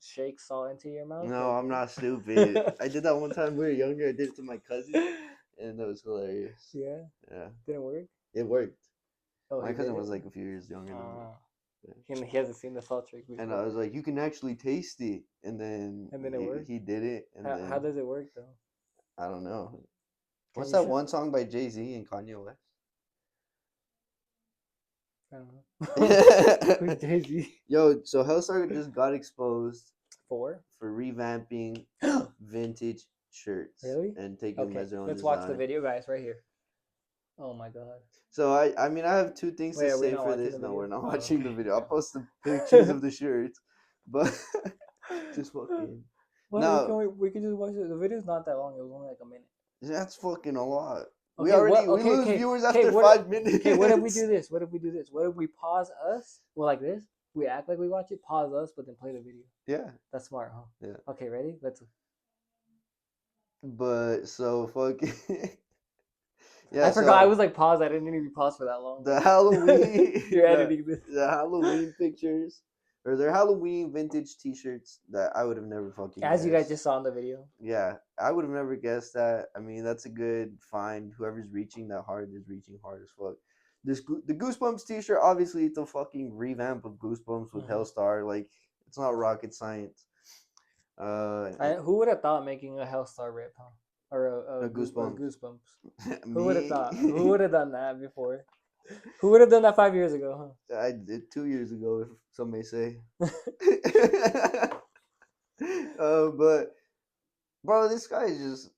shake salt into your mouth. No, like, I'm not stupid. I did that one time we were younger. I did it to my cousin, and it was hilarious. Yeah. Yeah. Didn't work. It worked. Oh, My he cousin did was it? like a few years younger than me. Yeah. He hasn't seen The Salt Trick before. And I was like, you can actually taste it. And then it worked? he did it. And then How does it work though? I don't know. What's you that show- one song by Jay-Z and Kanye West? I don't know. Who's Jay-Z? Yo, so Hellstar just got exposed For revamping vintage shirts. Really? And taking them Okay, as their own let's design. watch the video, guys, right here. Oh my god. So I mean I have two things Wait, to are we say not for watching this. the No, video? we're not Oh, watching the okay. video. I'll post the pictures of the shirts, but just fucking. Well, No, we can just watch it. The video's not that long. It was only like a minute. that's fucking a lot. Okay, We lose viewers after 5 minutes. Okay, what if we do this? What if we pause us? Well, like this. We act like we watch it, pause us, but then play the video. Yeah. That's smart, huh? Yeah. Okay, ready? Let's. But so fucking. Yeah, I forgot. I was like pause. I didn't even pause for that long. The Halloween. You're editing this. The Halloween pictures. Or they're Halloween vintage T-shirts that I would have never fucking. As guessed. you guys just saw in the video. Yeah, I would have never guessed that. I mean, that's a good find. Whoever's reaching that hard is reaching hard as fuck. The Goosebumps T-shirt, obviously, it's a fucking revamp of Goosebumps with Hellstar. Like, it's not rocket science. Who would have thought making a Hellstar rip, huh? Or a Goosebumps. Goosebumps. Who would have thought? Who would have done that before? Who would have done that 5 years ago, huh? I did 2 years ago, if some may say. But bro, this guy is just.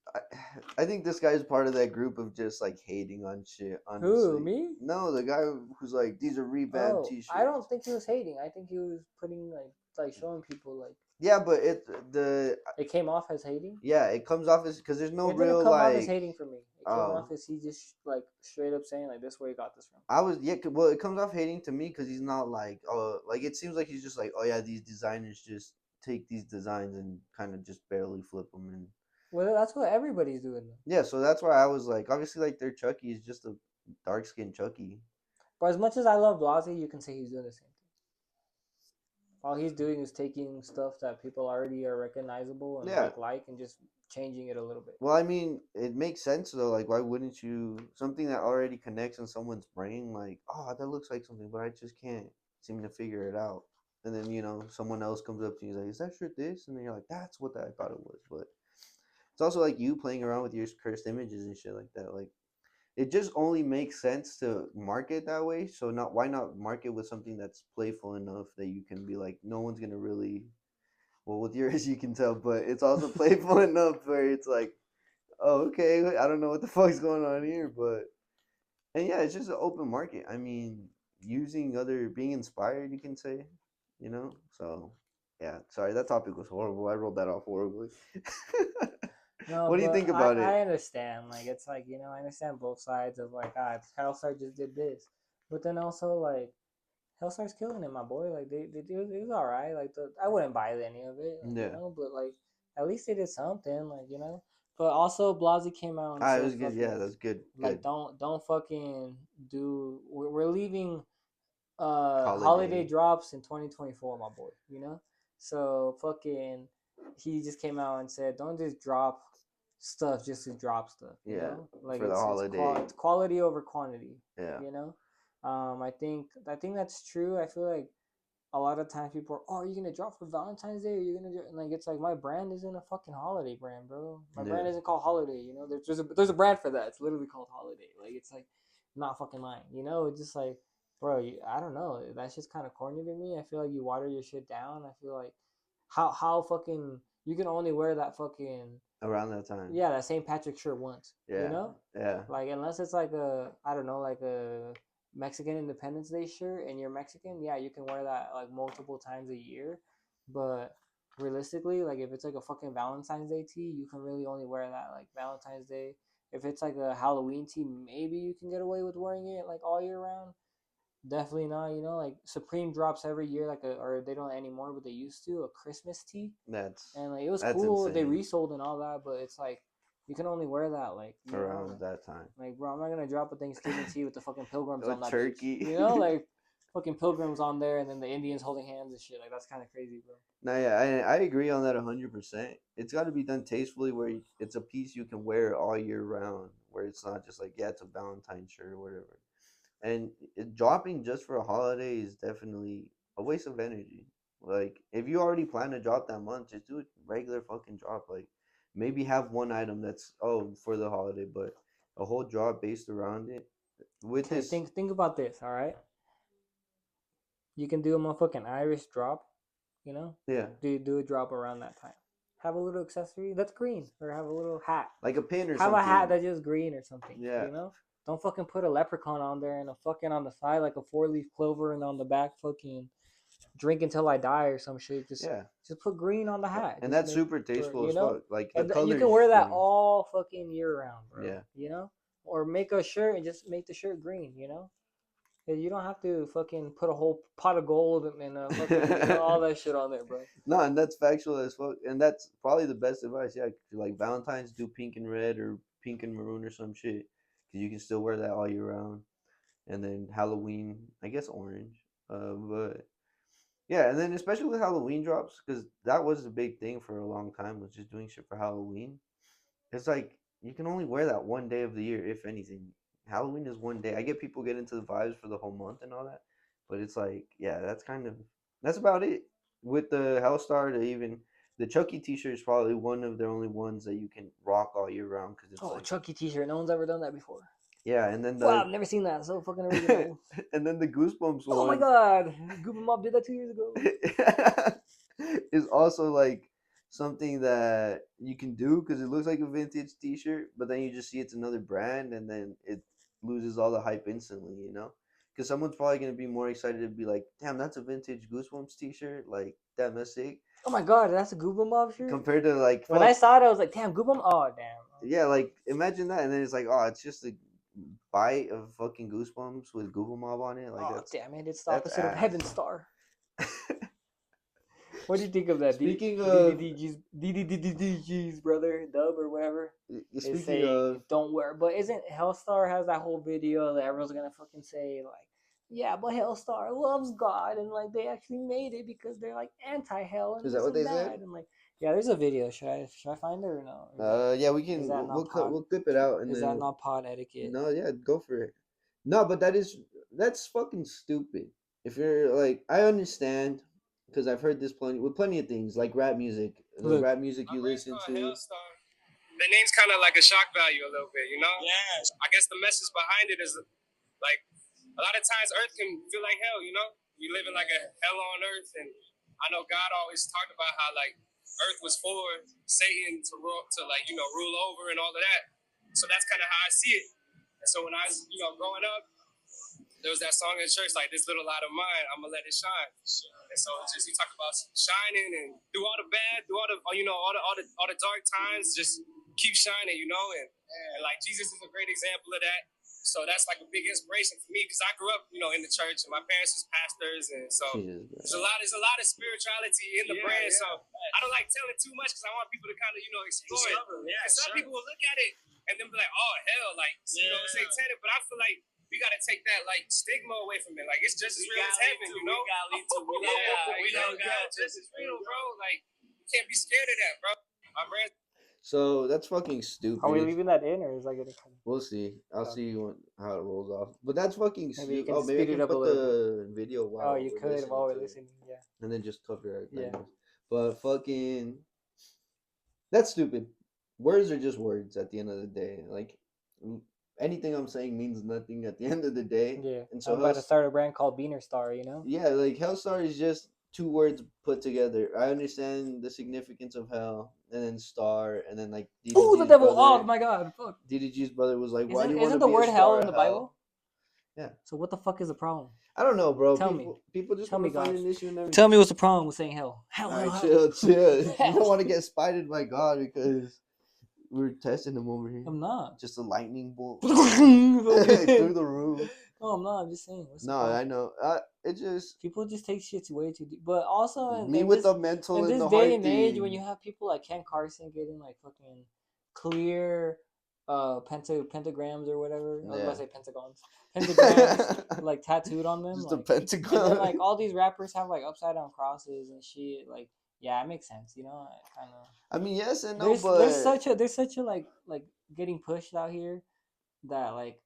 I think this guy is part of that group of just like hating on shit. Honestly. Who, me? No, the guy who's like, these are revamped T-shirts. I don't think he was hating. I think he was putting like showing people like. Yeah, but it came off as hating. Yeah, it comes off as because there's no it real didn't come like. off as hating for me. It came off as he just like straight up saying like this is where he got this from. Well, it comes off hating to me because he's not like like it seems like he's just like, oh yeah, these designers just take these designs and kind of just barely flip them and. Well, that's what everybody's doing. Yeah, so that's why I was like, obviously, like their Chucky is just a dark skinned Chucky. But as much as I love Blase, you can say he's doing the same thing. All he's doing is taking stuff that people already are recognizable and like and just changing it a little bit. Well, I mean, it makes sense though. Like, why wouldn't you something that already connects in someone's brain? Like, oh, that looks like something, but I just can't seem to figure it out. and then someone else comes up to you like, "Is that shirt this?" And then you're like, "That's what I thought it was." But it's also like you playing around with your cursed images and shit like that. Like it just only makes sense to market that way. So not why not market with something that's playful enough that you can be like, no one's gonna really. Well, with yours you can tell, but it's also playful enough where it's like, oh, okay, I don't know what the fuck's going on here, but and yeah, it's just an open market. I mean, being inspired, you can say, So, yeah, sorry, that topic was horrible. I rolled that off horribly. No, What do you but think about it? I understand. Like it's like I understand both sides of like Hellstar just did this, but then also like Hellstar's killing it, my boy. Like they do it was all right. Like I wouldn't buy any of it, like, Yeah, but like at least they did something, like. But also Blasey came out and it said was good. Yeah, fucking that's good. like Good don't fucking do. We're leaving holiday holiday. drops in 2024, my boy. So fucking he just came out and said don't just drop stuff just to drop stuff. Yeah, Like for the holiday. it's quality over quantity. Yeah, You know, I think that's true. I feel like a lot of times people are, oh, are you gonna drop for Valentine's Day? Or are you gonna do like it's like my brand isn't a fucking holiday brand, bro. My yeah, brand isn't called Holiday. There's a brand for that. It's literally called Holiday. Like it's like not fucking mine. It's just like, bro, I don't know. That's just kind of corny to me. I feel like you water your shit down. I feel like how fucking you can only wear that fucking around that time. yeah that St. Patrick shirt once. Yeah, yeah, Like unless it's like a I don't know like a Mexican Independence Day shirt and you're Mexican, yeah, you can wear that like multiple times a year. But realistically, like if it's like a fucking Valentine's Day tee, you can really only wear that like Valentine's Day. If it's like a Halloween tee, maybe you can get away with wearing it like all year round. Definitely not, like Supreme drops every year, or they don't anymore, but they used to a Christmas tee, that's and like it was that's cool. They insane. resold and all that, but it's like you can only wear that like Around that time, like bro, I'm not gonna drop a Thanksgiving tea with the fucking pilgrims a on that bitch. turkey. Like fucking pilgrims on there, and then the Indians holding hands and shit. Like that's kind of crazy, bro. No, yeah, I agree on that 100%. It's got to be done tastefully, where it's a piece you can wear all year round, where it's not just like, yeah, it's a Valentine shirt or whatever. And dropping just for a holiday is definitely a waste of energy. Like, if you already plan to drop that month, just do a regular fucking drop. Like, maybe have one item that's, oh, for the holiday, but a whole drop based around it. With Okay, this, think about this. All right, you can do a motherfucking Irish drop. You know, yeah, do a drop around that time. Have a little accessory that's green, or have a little hat. like a pin or Have a hat something. that's just green or something. Yeah, Don't fucking put a leprechaun on there and a fucking on the side like a 4-leaf clover and on the back fucking drink until I die or some shit. yeah. Just put green on the hat. And Just that's make super for tasteful as fuck. Like, the and you can colors wear that green. all fucking year round, bro. Yeah. Or make a shirt and just make the shirt green. You don't have to fucking put a whole pot of gold and fucking all that shit on there, bro. No, and that's factual as fuck, and that's probably the best advice. Yeah, like Valentine's, do pink and red or pink and maroon or some shit, because you can still wear that all year round. And then Halloween, I guess orange. But yeah, and then especially with Halloween drops, because that was the big thing for a long time, was just doing shit for Halloween. It's like you can only wear that one day of the year, if anything. Halloween is one day. I get people get into the vibes for the whole month and all that, but it's like, yeah, that's about it. With the Hellstar, the Chucky T-shirt is probably one of the only ones that you can rock all year round, because it's Oh, like, Chucky T-shirt. No one's ever done that before. yeah, and then Wow, the I've never seen that. So fucking original. and then the Goosebumps Oh my one god, Google Mob did that 2 years ago. is also like something that you can do, because it looks like a vintage T-shirt, but then you just see it's another brand, and then it loses all the hype instantly, because someone's probably gonna be more excited to be like, damn, that's a vintage Goosebumps T-shirt, like, damn, that's sick, Oh my god, that's a Google Mob shirt. compared to like, When I fuck, saw it, I was like, damn, Google Mob. Oh damn. yeah, like, imagine that, and then it's like, oh, it's just a bite of fucking Goosebumps with Google Mob on it, like, Oh damn it, it's the that's opposite of ass. Heaven Star. What do you think of that? Speaking of DDDG's brother, Dub or whatever, is speaking saying of don't wear. But isn't Hellstar has that whole video that everyone's gonna fucking say like, yeah, but Hellstar loves God and like they actually made it because they're like anti-hell and Is that this what and they said? that and like yeah, there's a video. Should I find it or no? Yeah, we Is can. that not pod? We'll clip it out, and Is then that not pod etiquette? no, yeah, go for it. No, but that's fucking stupid. If you're like, I understand. because I've heard this plenty of things like rap music, the Look. rap music you listen to. Hellstar. The name's kind of like a shock value a little bit, you know? Yes. I guess the message behind it is like a lot of times Earth can feel like hell, you know? We live in like a hell on Earth, and I know God always talked about how like Earth was for Satan to like rule over and all of that. So that's kind of how I see it. And so when I was growing up, there was that song in church like this little light of mine, I'm gonna let it shine. And so it's just you talk about shining and through all the bad, through all the all the dark times, just keep shining, and like Jesus is a great example of that. So that's like a big inspiration for me because I grew up, in the church and my parents was pastors, and so there's a lot of spirituality in the brand. Yeah. So I don't like telling too much because I want people to kind of explore it. Yeah, some people will look at it and then be like, oh hell, like it's satanic, but I feel like we gotta take that like stigma away from it. Like it's just as real as heaven, We gotta lead to we know God just as real, bro. Like you can't be scared of that, bro. My brand. So that's fucking stupid. Are we leaving that in, or is that gonna come? We'll see. I'll see how it rolls off. But that's fucking stupid. Oh, maybe I can put the video while you could while we're listening, yeah. And then just cover it. Yeah. But fucking, that's stupid. Words are just words at the end of the day. Like anything I'm saying means nothing at the end of the day. Yeah. And so I'm about to start a brand called Beaner Star. Yeah, like Hellstar is just two words put together. I understand the significance of hell, and then star, and then like oh, the devil! Oh my god! Fuck. DDG's brother was like, "Why do you want to be a star?" Isn't the word hell in the Bible? Yeah. So what the fuck is the problem? I don't know, bro. Tell me. People just want to find an issue and everything. Tell me what's the problem with saying hell? Hell, All right, hell. chill. You don't want to get spited by God because we're testing him over here. I'm not. Just a lightning bolt through the roof. No, I'm not. I'm just saying. I know. It just people just take shit way too deep. But also, the mental in and this the day heart and age, thing. when you have people like Ken Carson getting like fucking clear, pentagrams or whatever. I was about to say pentagrams, like tattooed on them. Just like, a pentagram. And then, like all these rappers have like upside down crosses and shit. Like, yeah, it makes sense. Kind of. I mean, yes and no, but there's such a like getting pushed out here that like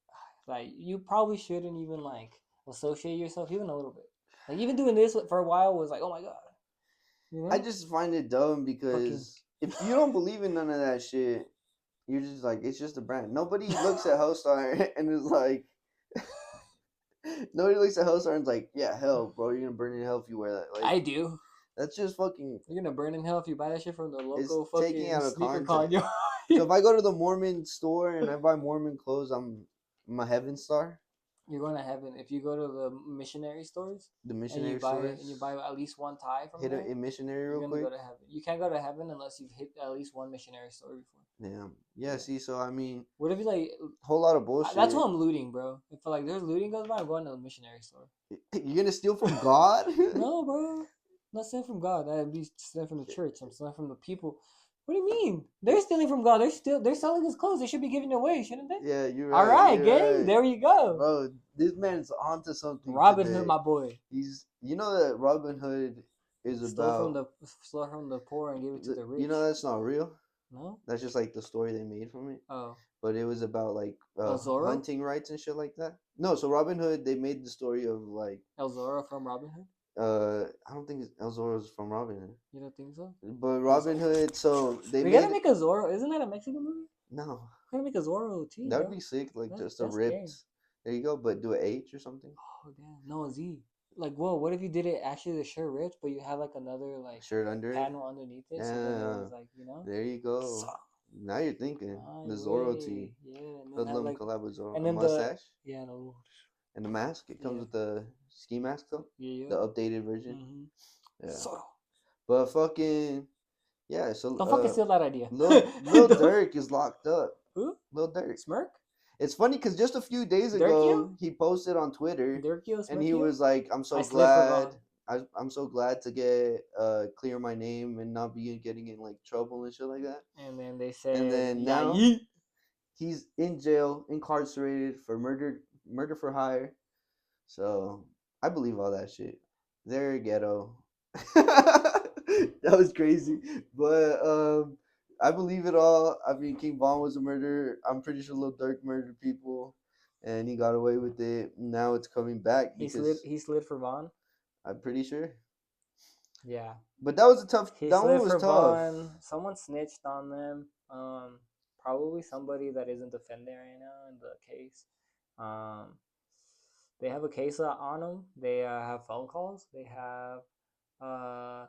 you probably shouldn't even like associate yourself even a little bit. Like even doing this for a while was like, oh my god. I just find it dumb because if you don't believe in none of that shit, you're just like, it's just a brand. Nobody looks at Hellstar and is like, nobody looks at Hellstar and is like, yeah, hell, bro, you're gonna burn in hell if you wear that. Like, I do. That's just fucking. You're gonna burn in hell if you buy that shit from the local fucking taking out of sneaker context. So if I go to the Mormon store and I buy Mormon clothes, I'm a heaven star. You're going to heaven if you go to the missionary stores. The missionary stores. And you buy at least one tie from hit a missionary real quick. Go to heaven. You can't go to heaven unless you've hit at least one missionary store before. Damn. Yeah. See, so I mean, what if you like whole lot of bullshit? That's why I'm looting, bro. If like there's looting goes by, I'm going to the missionary store. You're gonna steal from God? No, bro. I'm not stealing from God. I'd be stealing from the church. I'm stealing from the people. What do you mean? They're stealing from God. They're selling his clothes. They should be giving it away, shouldn't they? Yeah, you're right. All right, gang. Right. There you go. Bro, this man's onto something. Robin Hood, my boy. You know that Robin Hood is stole from the poor and give it to the rich. You know that's not real. No. That's just like the story they made from it. Oh. But it was about like hunting rights and shit like that. No, so Robin Hood, they made the story of like El Zorro from Robin Hood. I don't think El Zorro is from Robin Hood. You don't think so? But Robin Hood, so we gotta make a Zorro. Isn't that a Mexican movie? No. We gotta make a Zorro too. That would be sick, like just a ripped. There you go, but do an H or something. Oh damn, no, a Z. Like, whoa, what if you did it actually the shirt ripped, but you have like another like shirt under panel underneath it? Yeah. So then it was like, There you go. Now you're thinking the Zorro tee. Yeah. Hoodlum collab with Zorro. And then mustache. No. And the mask. It comes with the ski mask though. Yeah. The updated version. Mm-hmm. Yeah. Zorro. But fucking so don't fucking steal that idea. Lil Durk is locked up. Who? Lil Durk. Smirk? It's funny because just a few days ago he posted on Twitter and he was like, "I'm so glad. I'm so glad to get clear my name and not be getting in like trouble and shit like that." And then they said, and then now he's in jail, incarcerated for murder for hire. So I believe all that shit. They're ghetto. That was crazy, but I believe it all. I mean, King Von was a murderer. I'm pretty sure Lil Durk murdered people, and he got away with it. Now it's coming back. He slid for Von. I'm pretty sure. Yeah. But that was a tough. He That one slid was for tough. bond. Someone snitched on them. Probably somebody that isn't defending right now in the case. Um, they have a case on them. They have phone calls. They have uh,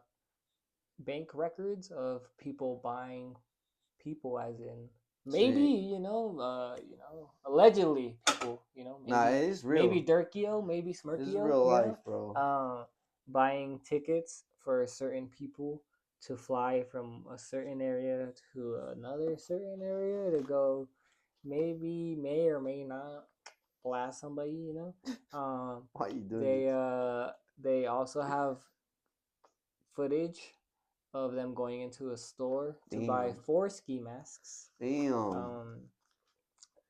bank records of people buying people, as in maybe Shit. allegedly people, Nah, maybe it's real. Dirkio, maybe This is Smirkio, real life, bro. buying tickets for certain people to fly from a certain area to another certain area to go, maybe may or may not blast somebody. Why are you doing They this? they also have footage of them going into a store to buy Damn. 4 ski masks. Damn.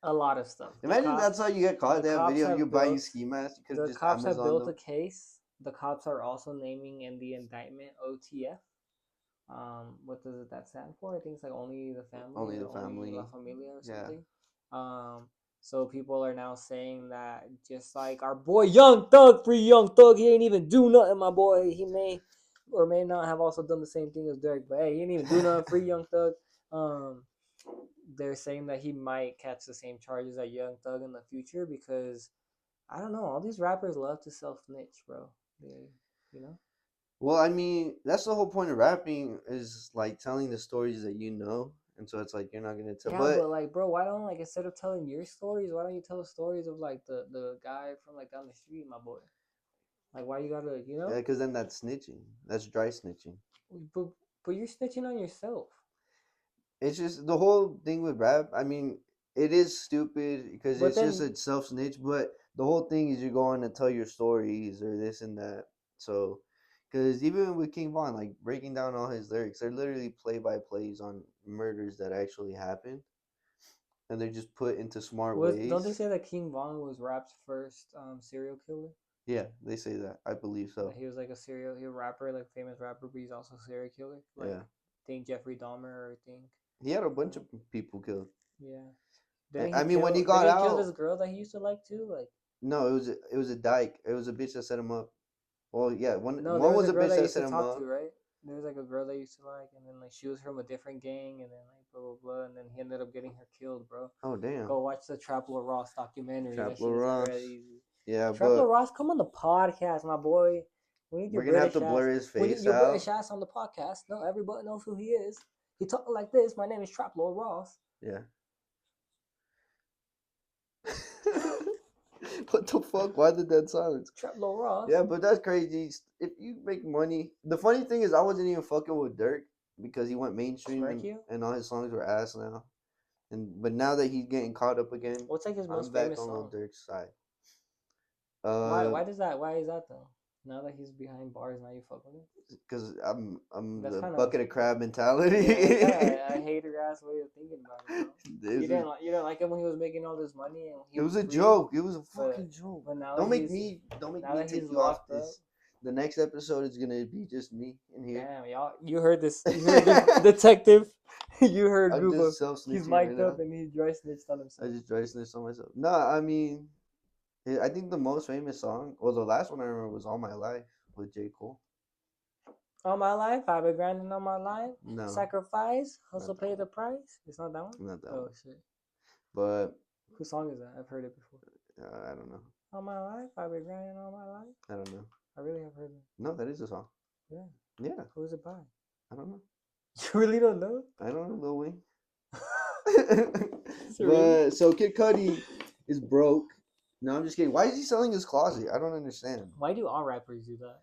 A lot of stuff. Imagine that's how you get caught. The They have cops video of you have buying built ski masks. You could have the just cops have Amazon built a them. case. The cops are also naming in the indictment OTF. What does that stand for? I think it's like only the family. Only the Only family. La Familia or Yeah. something. So people are now saying that just like our boy Young Thug, free Young Thug, he ain't even do nothing, my boy. He may or may not have also done the same thing as Derek, but hey, he didn't even do nothing, free Young Thug. They're saying that he might catch the same charges as Young Thug in the future because I don't know. All these rappers love to self snitch, bro. They, you know. Well, I mean, that's the whole point of rapping is like telling the stories that you know, and so it's like you're not gonna tell. Yeah, But but like, bro, why don't like instead of telling your stories, why don't you tell the stories of like the guy from like down the street, my boy? Like, why you gotta, yeah, because then that's snitching. That's dry snitching. But but you're snitching on yourself. It's just the whole thing with rap. I mean, it is stupid because But it's just then a self snitch. But the whole thing is you're going to tell your stories or this and that. So, because even with King Von, like breaking down all his lyrics, they're literally play by plays on murders that actually happened, and they're just put into smart don't they ways. say that King Von was rap's first serial killer? Yeah, they say that. I believe so. That he was like he a rapper, like famous rapper, but he's also a serial killer. Like Yeah, think Jeffrey Dahmer or think he had a bunch of people killed. yeah. I mean, when he got Didn't he kill this out, girl that he used to like too? Like no, it was a dyke. It was a bitch that set him up. Well, yeah, no, one there was was a a girl bitch that he that used to set him talk to, up. right? There was like a girl that he used to like, and then like she was from a different gang, and then like blah blah blah, and then he ended up getting her killed, bro. Oh damn, Go watch the Traplo Ross documentary. That Traplo shit is Ross. crazy. Yeah, Traplo but Ross, come on the podcast, my boy. We need your we're gonna have British to ass. blur his We need face your British out. ass on the podcast. No, everybody knows who he is. He talking like this. My name is Traplo Ross. Yeah. What the fuck? Why the dead silence? Traplo Ross. Yeah, but that's crazy. If you make money, the funny thing is, I wasn't even fucking with Dirk because he went mainstream Smirk you? and all his songs were ass now. But now that he's getting caught up again, What's like his I'm most back famous on Lil song? Durk's side. Why does that? Why is that though? Now that he's behind bars, now you fuck with him. Because I'm That's the kind of bucket of crab mentality. yeah, a hater ass way of thinking about it, bro. It You didn't like him when he was making all this money and he was was a free, joke. It was a fucking joke. but now Don't that make he's me he's take you off locked up. this. The next episode is gonna be just me in here. Damn, y'all, you heard this, detective. You heard I'm Gooba. just self He's snitching right mic'd up now. and he dry snitched on himself. I just dry snitched on myself. No, I mean, I think the most famous song, well, the last one I remember was "All My Life" with J. Cole. All my life, I've been grinding all my life. No, Sacrifice, hustle, not that pay the one. price. It's not that one. Not that Oh one. shit, But whose song is that? I've heard it before. I don't know. All my life, I've been grinding all my life. I don't know. I really have heard it. No, that is a song. Yeah. Yeah. Who is it by? I don't know. You really don't know? I don't know, Lil Wayne. Really? But so Kid Cudi is broke. No, I'm just kidding. Why is he selling his closet? I don't understand. Why do all rappers do that?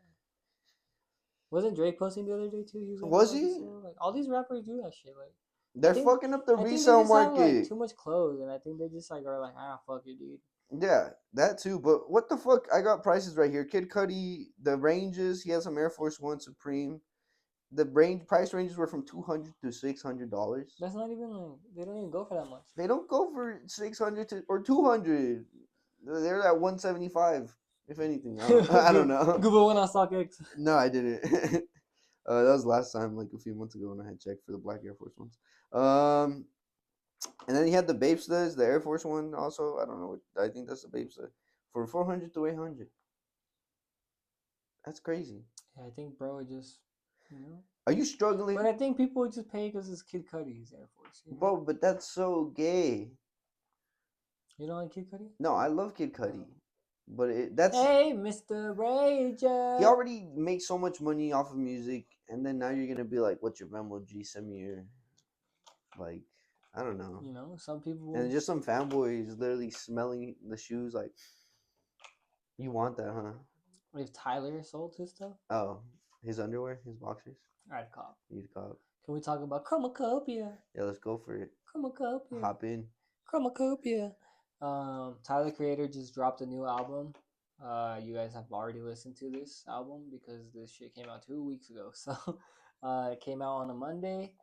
Wasn't Drake posting the other day too? He was like, Was "Oh, he? like all these rappers do that shit. Like They're think- fucking up the I think they resale just have like market. too much clothes, and I think they just like are like, fuck it, dude. Yeah, that too. But what the fuck? I got prices right here. Kid Cudi, the ranges. He has some Air Force One Supreme. The price ranges were from $200 to $600. That's not even like they don't even go for that much. They don't go for 600 to or 200. They're at 175. If anything, I don't know. Google when I saw X. No, I didn't. That was last time, like a few months ago, when I had checked for the black Air Force Ones. And then he had the Bape Studs, the Air Force One. Also, I don't know. I think that's the Bape Stud for 400 to 800. That's crazy. Yeah, I think bro just You know. Are you struggling? But I think people would just pay because it's Kid Cudi's Air Force. You know? Bro, but that's so gay. You don't like Kid Cudi? No, I love Kid Cudi. But that's... Hey, Mr. Rager. He already makes so much money off of music, and then now you're gonna be like, "What's your Venmo? G, send me your..." Like, I don't know. You know, some people. And just some fanboys literally smelling the shoes like, "You want that, huh?" If Tyler sold his stuff, Oh, his underwear, his boxers. I'd cop. You'd cop. Can we talk about Chromacopia? Yeah, let's go for it. Chromacopia. Hop in. Chromacopia. Tyler Creator just dropped a new album. You guys have already listened to this album because this shit came out 2 weeks ago. So it came out on a Monday,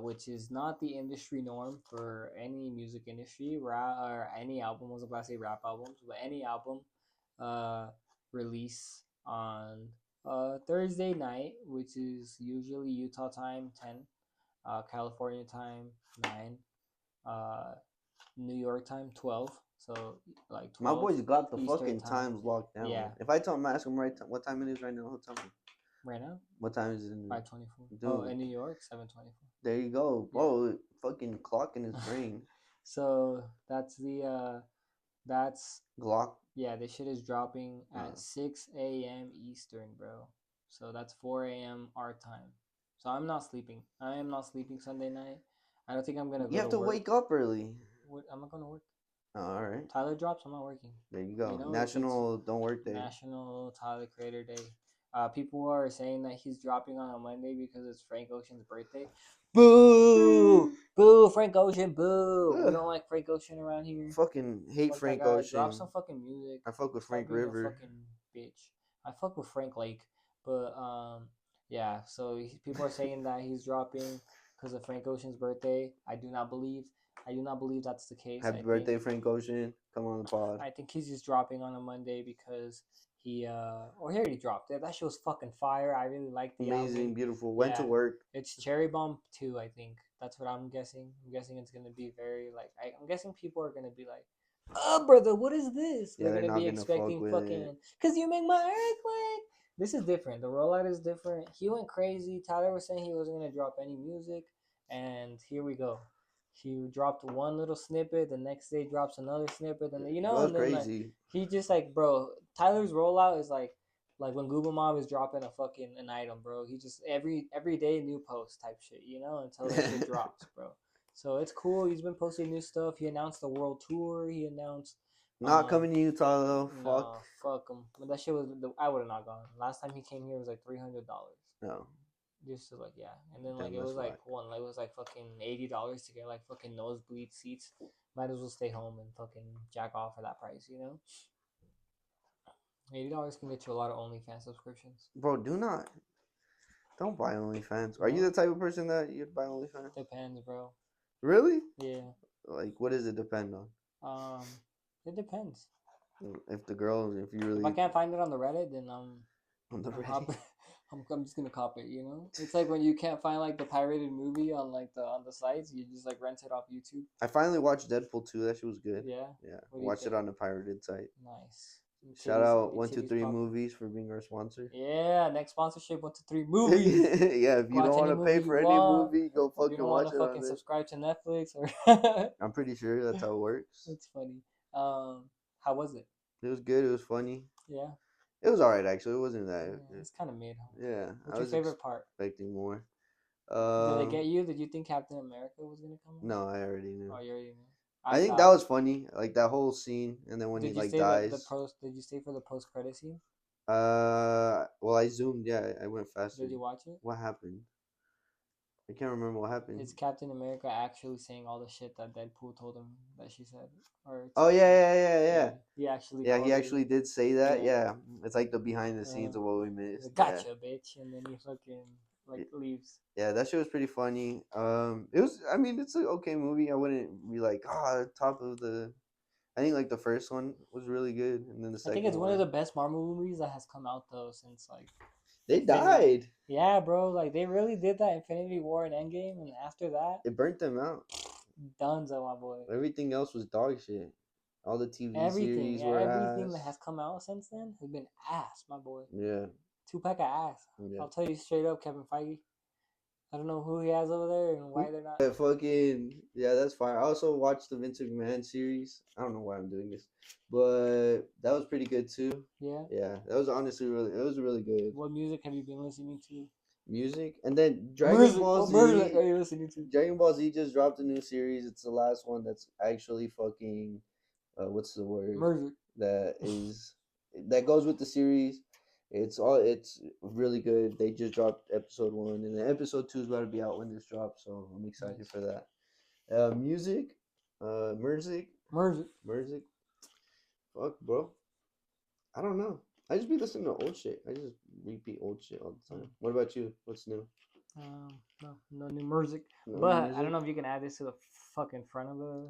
which is not the industry norm for any music industry, rap or any album. I was about to say rap albums, but any album release on Thursday night, which is usually Utah time 10, California time 9, New York time 12. So like 12 My boy's got the Eastern fucking times locked down. Yeah. If I tell him, ask him what time it is right now, he'll tell me. Right now? What time is it in 5:24. Dude. Oh, in New York, 7:24. There you go. Bro, fucking clock in his brain. So that's the that's Glock. yeah, this shit is dropping at 6 a.m. Eastern, bro. So that's 4 a.m. our time. So I'm not sleeping. I am not sleeping Sunday night. I don't think I'm gonna go. You have to work. wake up early. I'm not gonna work. Oh, all right. Tyler drops. I'm not working. There you go. You know, National Don't Work Day. National Tyler Creator Day. People are saying that he's dropping on a Monday because it's Frank Ocean's birthday. Boo! Boo! Frank Ocean, boo! We don't like Frank Ocean around here. Fucking hate Fuck Frank that guy. Ocean. Drop some fucking music. I fuck with Stop Frank being a River. fucking bitch. I fuck with Frank Lake, but yeah. So people are saying that he's dropping because of Frank Ocean's birthday. I do not believe that's the case. Happy birthday, Frank Ocean. Come on the pod. I think he's just dropping on a Monday because he or he already dropped it. That shit was fucking fire. I really liked the Amazing, album. beautiful. Went to Yeah. work. It's Cherry Bomb 2, I think. That's what I'm guessing. I'm guessing it's gonna be very like I'm guessing people are gonna be like, "Oh, brother, what is this?" Yeah, They're gonna not be gonna expecting fuck with fucking it. "Cause you make my earthquake." This is different. The rollout is different. He went crazy. Tyler was saying he wasn't gonna drop any music, and here we go. He dropped one little snippet. The next day drops another snippet, and you know, That was and then crazy. like he just like, bro. Tyler's rollout is like when Google Mob is dropping an item, bro. He just every day new post type shit, you know, until that shit drops, bro. So it's cool. He's been posting new stuff. He announced the world tour. He announced Not coming to Utah though. no, fuck him. But that shit was I would have not gone. Last time he came here was like $300. No. Just to like yeah, and then Damn, like it that's was like whack. it was like fucking $80 to get like fucking nosebleed seats. Might as well stay home and fucking jack off for that price, you know. $80 can get you a lot of OnlyFans subscriptions. Bro, don't buy OnlyFans. Are you No. the type of person that you'd buy OnlyFans? Depends, bro. Really? Yeah. Like, what does it depend on? It depends. If the girl, if you really If I can't find it on the Reddit, then on the I'm just gonna cop it. You know, it's like when you can't find like the pirated movie on like on the sites, you just like rent it off YouTube. I finally watched Deadpool 2. That shit was good. Yeah. Yeah. What do you Watched it think? on a pirated site. Nice. Shout out Titties 123 popping. Movies for being our sponsor. Yeah, next sponsorship 123 Movies. Yeah, if you Watch don't want any to pay movie for you any want. movie, go You fucking don't watch want it to on fucking this. subscribe to Netflix or. I'm pretty sure that's how it works. That's funny. How was it? It was good. It was funny. Yeah. It was alright actually. It wasn't that. Yeah, it's kind of mid. Yeah. What's your favorite part? Expecting more. Did they get you? Did you think Captain America was gonna come? No, I already knew. Oh, you already knew. I think that was funny, like that whole scene, and then when he like dies. Did you stay for the post credit scene? Well, I zoomed. Yeah, I went faster. Did you watch it? What happened? I can't remember what happened. It's Captain America actually saying all the shit that Deadpool told him that she said. Oh yeah. He actually. Yeah, he actually did say that. Yeah. It's like the behind the scenes of what we missed. Gotcha, bitch, and then he fucking leaves. Yeah, that shit was pretty funny. It was. I mean, it's an okay movie. I wouldn't be like, top of the. I think like the first one was really good, and then the second. I think it's one of the best Marvel movies that has come out though since like. They died. Yeah, bro. Like they really did that Infinity War and Endgame, and after that, it burnt them out. Dunzo, my boy. Everything else was dog shit. All the TV series were everything ass. that has come out since then has been ass, my boy. Yeah. 2 pack of ass. Yeah. I'll tell you straight up, Kevin Feige. I don't know who he has over there and why they're not. Yeah, that's fine. I also watched the Vince McMahon series. I don't know why I'm doing this, but that was pretty good too. Yeah. Yeah, that was honestly really good. What music have you been listening to? Music, and then What music are you listening to? Dragon Ball Z just dropped a new series. It's the last one that's actually fucking. What's the word? Music. That goes with the series. It's really good. They just dropped episode 1, and then episode 2 is about to be out when this drops. So I'm excited for that. Music, music. Fuck, bro. I don't know. I just be listening to old shit. I just repeat old shit all the time. What about you? What's new? No new music. No But music? I don't know if you can add this to the fucking front of the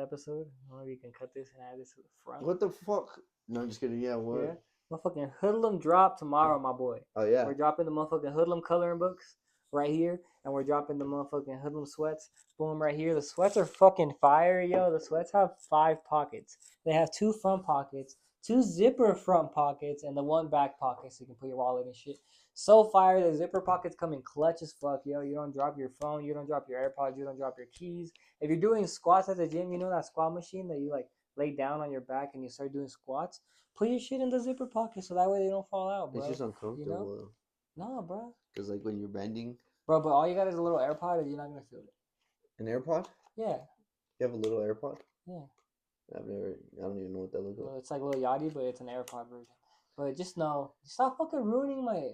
episode. I don't know if you can cut this and add this to the front. What the fuck? No, I'm just kidding. Yeah, what? Yeah. Motherfucking Hoodlum drop tomorrow, my boy. Oh yeah. We're dropping the motherfucking Hoodlum coloring books right here, and we're dropping the motherfucking Hoodlum sweats. Boom, right here. The sweats are fucking fire, yo. The sweats have 5 pockets. They have 2 front pockets, 2 zipper front pockets, and the 1 back pocket so you can put your wallet and shit. So fire. The zipper pockets come in clutch as fuck, yo. You don't drop your phone, you don't drop your AirPods, you don't drop your keys. If you're doing squats at the gym, you know that squat machine that you like lay down on your back and you start doing squats? Put your shit in the zipper pocket so that way they don't fall out, bro. It's just uncomfortable. You know? No, bro. Because like when you're bending. Bro, but all you got is a little AirPod and you're not going to feel it. An AirPod? Yeah. You have a little AirPod? Yeah. I don't even know what that looks like. Well, it's like a little Yachty, but it's an AirPod version. But just know, stop fucking ruining my.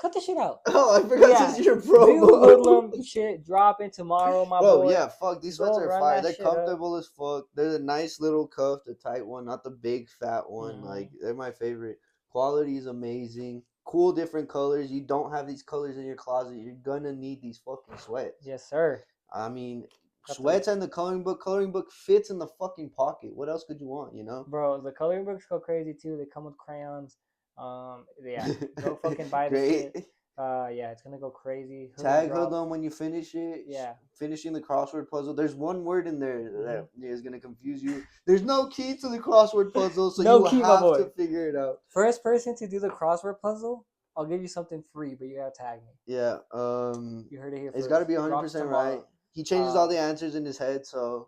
Cut the shit out. Oh, I forgot this is your promo. New Hoodlum shit dropping tomorrow, my boy. Yeah, fuck. These sweats are fire. They're comfortable as fuck. They're a nice little cuff, the tight one, not the big fat one. Mm-hmm. Like, they're my favorite. Quality is amazing. Cool, different colors. You don't have these colors in your closet. You're gonna need these fucking sweats. Yes, sir. I mean, sweats and the coloring book. Coloring book fits in the fucking pocket. What else could you want, you know? Bro, the coloring books go crazy too. They come with crayons. Yeah, go fucking buy the shit. Yeah, it's gonna go crazy. Tag Hoodlum when you finish it. Yeah. Finishing the crossword puzzle. There's one word in there that is gonna confuse you. There's no key to the crossword puzzle, so you have to figure it out. First person to do the crossword puzzle, I'll give you something free, but you gotta tag me. Yeah. You heard it here first. It's gotta be 100% right. He changes all the answers in his head, so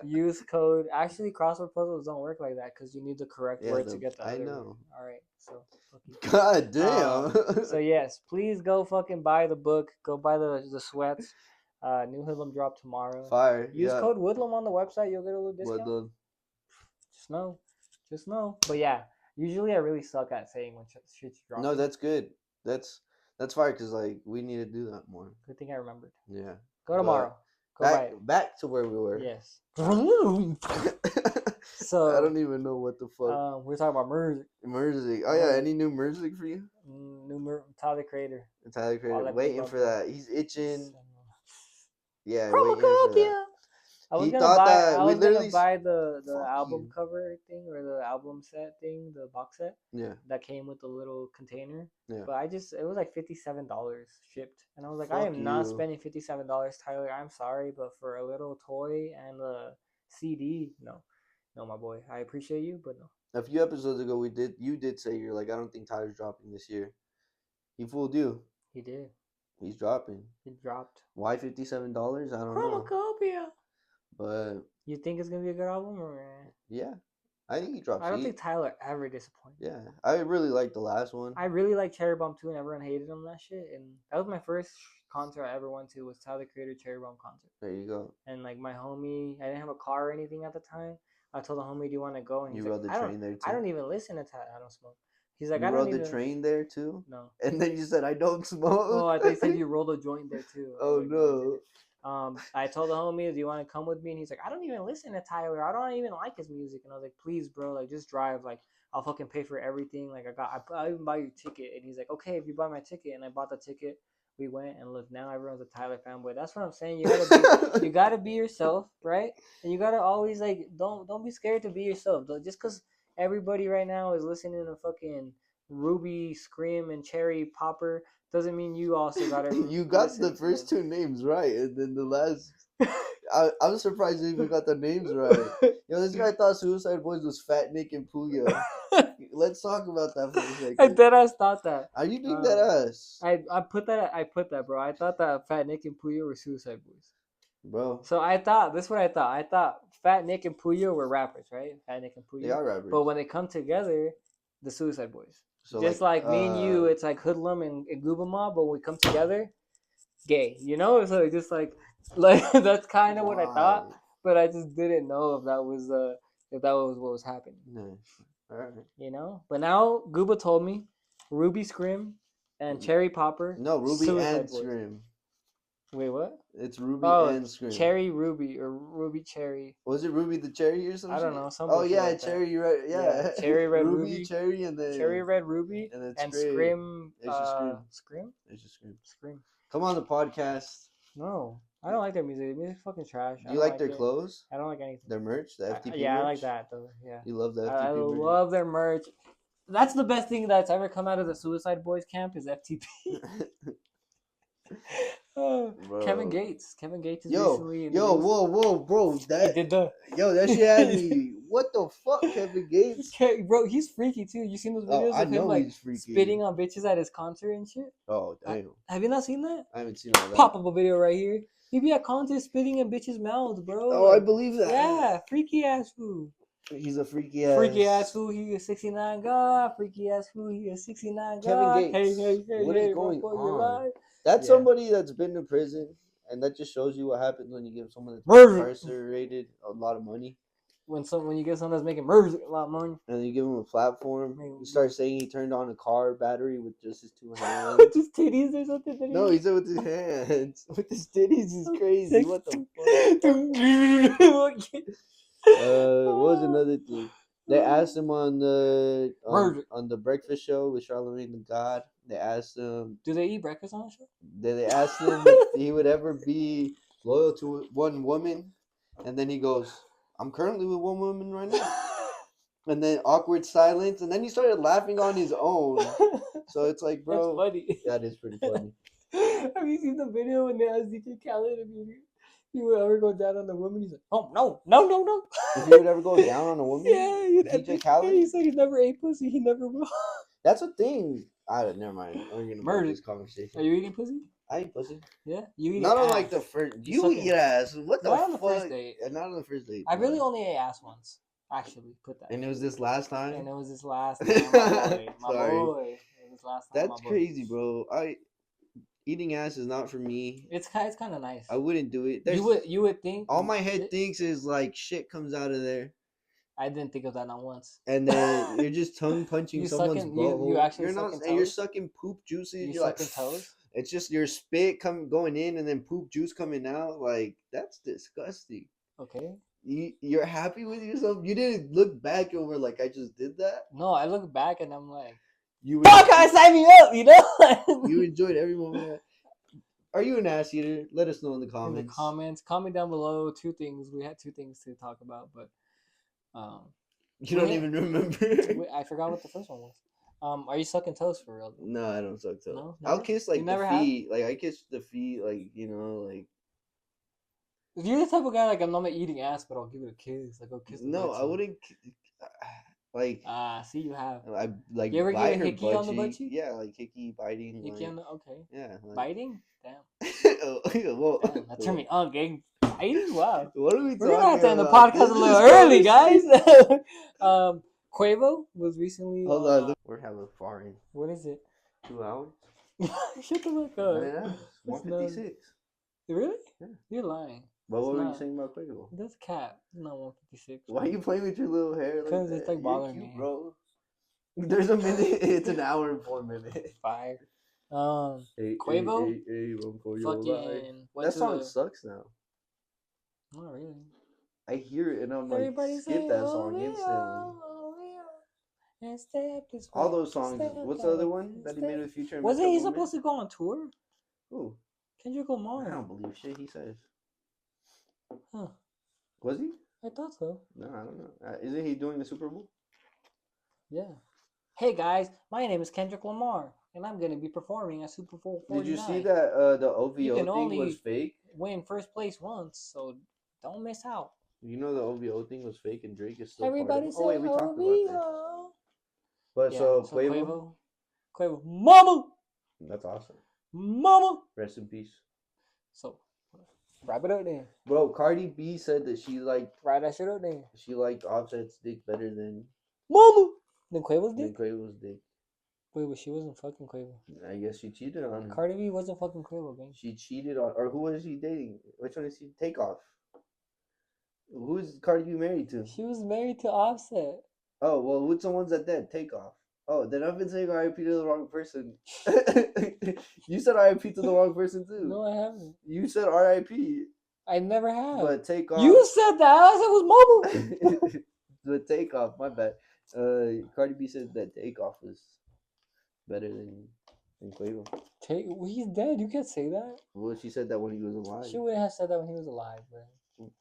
use code. Actually, crossword puzzles don't work like that because you need the correct word to get the other I know. Word. All right, so God damn. So yes, please go fucking buy the book. Go buy the sweats. New Hoodlum drop tomorrow. Fire. Use code Woodlum on the website. You'll get a little discount. Woodlum. Just know. But yeah, usually I really suck at saying when shit's dropping. No, that's good. That's fire because like we need to do that more. Good thing I remembered. Yeah. Go tomorrow. Back to where we were. Yes. So I don't even know what the fuck. We're talking about music. Oh yeah, any new music for you? Tyler Creator. Waiting for that. He's itching. Yeah. Chromacopia. I was gonna buy the album cover thing or the album set thing, the box set. Yeah. That came with the little container. Yeah. But it was like $57 shipped, and I was like, I am not spending $57, Tyler. I'm sorry, but for a little toy and a CD, no, my boy. I appreciate you, but no. A few episodes ago, you did say you're like, I don't think Tyler's dropping this year. He fooled you. He did. He's dropping. He dropped. Why $57? I don't know. Chromacopia. But you think it's gonna be a good album, or? Yeah, I think he drops. I don't think Tyler ever disappointed. Yeah, I really liked the last one. I really liked Cherry Bomb too, and everyone hated him that shit. And that was my first concert I ever went to was Tyler Creator Cherry Bomb concert. There you go. And like my homie, I didn't have a car or anything at the time. I told the homie, "Do you want to go?" And he's like, the train there too. I don't even listen to Tyler. I don't smoke. He's like, I rode the train there too. No. And then you said I don't smoke. Oh, I think you rolled a joint there too. Oh no. I told the homie, "Do you want to come with me?" And he's like, "I don't even listen to Tyler. I don't even like his music." And I was like, "Please, bro, like just drive. Like I'll fucking pay for everything. Like I even buy your ticket." And he's like, "Okay, if you buy my ticket." And I bought the ticket. We went and look. Now everyone's a Tyler fanboy. That's what I'm saying. You gotta be yourself, right? And you gotta always like don't be scared to be yourself. Just because everybody right now is listening to fucking Ruby Scream and Cherry Popper doesn't mean you also gotta. You got the first 2 names right, and then the last. I'm surprised you even got the names right. Yo, this guy thought Suicide Boys was Fat Nick and Puya. Let's talk about that for a second. I deadass thought that. Are you being deadass? I put that, bro. I thought that Fat Nick and Puyo were Suicide Boys. Bro. So I thought, this is what I thought. I thought Fat Nick and Puyo were rappers, right? Fat Nick and Puyo. They are rappers. But when they come together, the Suicide Boys. So just like me and you, it's like Hoodlum and Gooba Mob, but when we come together, gay. You know? So just like that's kind of what I thought. But I just didn't know if that was what was happening. No. All right. You know? But now Gooba told me Ruby Scrim and Cherry Popper. No, Ruby Suicide and Boys. Scrim. Wait, what? It's Ruby and Scrim. Cherry Ruby or Ruby Cherry. Was it Ruby the Cherry or something? I don't know. Oh yeah, like Cherry Red. Yeah. Cherry Red Ruby, Cherry, and then Cherry Red Ruby and Scrim. It's just Scrim. Scrim. It's just Scrim. Scrim. Come on the podcast. No, I don't like their music. Their music's fucking trash. Do you like their clothes? I don't like anything. Their merch, the FTP. Yeah, merch? I like that though. Yeah. You love the FTP. I love their merch. That's the best thing that's ever come out of the Suicide Boys camp is FTP. Kevin Gates. Kevin Gates is recently. Whoa, bro. That did that shit had me. What the fuck, Kevin Gates? Bro, he's freaky too. You seen those videos of him like spitting on bitches at his concert and shit? Oh damn! Have you not seen that? I haven't seen all that. Pop up a video right here. He be at concerts spitting in bitches' mouths, bro. Oh, I believe that. Yeah, freaky ass fool. He's a freaky ass. Freaky ass fool. He a 69 god. Freaky ass fool. He a 69 god. Kevin Gates. Hey, what is going on? That's somebody that's been to prison, and that just shows you what happens when you give someone that's incarcerated a lot of money. When you get someone that's making murder a lot of money, and you give him a platform, you start saying he turned on a car battery with just his two hands, with his titties or something. No, he said with his hands. With his titties is crazy. What the fuck? What was another thing? They asked him on the breakfast show with Charlamagne the God. They asked him, do they eat breakfast on the show? They asked him if he would ever be loyal to one woman, and then he goes, I'm currently with one woman right now. And then awkward silence, and then he started laughing on his own. So it's like, bro, that's funny. That is pretty funny. Have you seen the video when they asked DJ Khaled if he would ever go down on the woman? He's like, oh no. If he would ever go down on a woman? Yeah, DJ Khaled? He's like, he's never ate pussy. He never will. That's a thing. Never mind. We're gonna murder this conversation. Are you eating pussy? I eat pussy. Yeah, you eat. Not on like the first. You eat ass. What the fuck? Not on the first date. Not on the first date. I really only ate ass once. Actually, put that. And it was this last time. And it was this last time. My boy. It was last time. That's crazy, bro. Eating ass is not for me. It's kind of nice. I wouldn't do it. You would think. All my head thinks is like shit comes out of there. I didn't think of that not once. And then you're just tongue punching someone's butthole. You actually you're sucking poop juices. You're sucking toes. It's just your spit going in and then poop juice coming out. Like that's disgusting. Okay. You're happy with yourself? You didn't look back and were like, I just did that? No, I look back and I'm like, fuck, I sign me up, you know? You enjoyed every moment. Are you an ass eater? Let us know in the comments. Comment down below. Two things. We had two things to talk about, but you don't even remember. I forgot what the first one was. Are you sucking toes for real? No, I don't suck toes. No, I'll kiss like the feet. Like I kiss the feet, like like. If you're the type of guy like I'm not eating ass, but I'll give it a kiss. Like I'll kiss. No, I wouldn't. Like see, you have. I like. You ever get a hickey on the butt cheek? Yeah, like hickey biting. Hickey on the okay. Yeah. Like... Biting? Damn. Well, damn, that turned me on, gang. Biting? Wow. What are we talking about? We're gonna have to end the podcast a little early, guys. Quavo was recently. Hold on, we're having far in. What is it? 2 hours. Shut the fuck up. Yeah, 156. Really? Yeah. You're lying. But what were you saying about Quavo? That's cap. It's not 156. Why are you playing with your little hair? Because it's like bothering me, bro. There's a minute. It's an hour and 4 minutes. 5. Quavo. Fucking. That song sucks now. Not really. I hear it and I'm like, skip that song instantly. All those songs. What's the other one that he made with Future? Wasn't he supposed to go on tour? Who? Kendrick Lamar. I don't believe shit he says. Huh. Was he? I thought so. No, I don't know. Isn't he doing the Super Bowl? Yeah. Hey guys, my name is Kendrick Lamar, and I'm going to be performing at Super Bowl 49. Did you see that the OVO thing was fake? Win first place once, so don't miss out. You know the OVO thing was fake, and Drake is still Everybody part of it. Oh wait, we talked about this. But Yeah, so so Quavo, Quavo, mama, that's awesome. mama. Rest in peace. So wrap it up then. Bro, Cardi B said that she liked That shit up then. Offset's dick better than Mama. Then Quavo's dick. Quavo's dick. Wait, but she wasn't fucking Quavo. I guess she cheated on him. Cardi B wasn't fucking Quavo, gang. She cheated on, or who was she dating? Which one is she? Takeoff. Who's Cardi B married to? She was married to Offset. Oh well, which one's that dead? Takeoff. Oh, then I've been saying RIP to the wrong person. You said RIP to the wrong person too. No, I haven't. You said RIP. I never have. But Takeoff. You said that. I said it was Mama. The Takeoff. My bad. Cardi B said that Takeoff was better than Quavo. He's dead. You can't say that. Well, she said that when he was alive. She wouldn't have said that when he was alive, bro.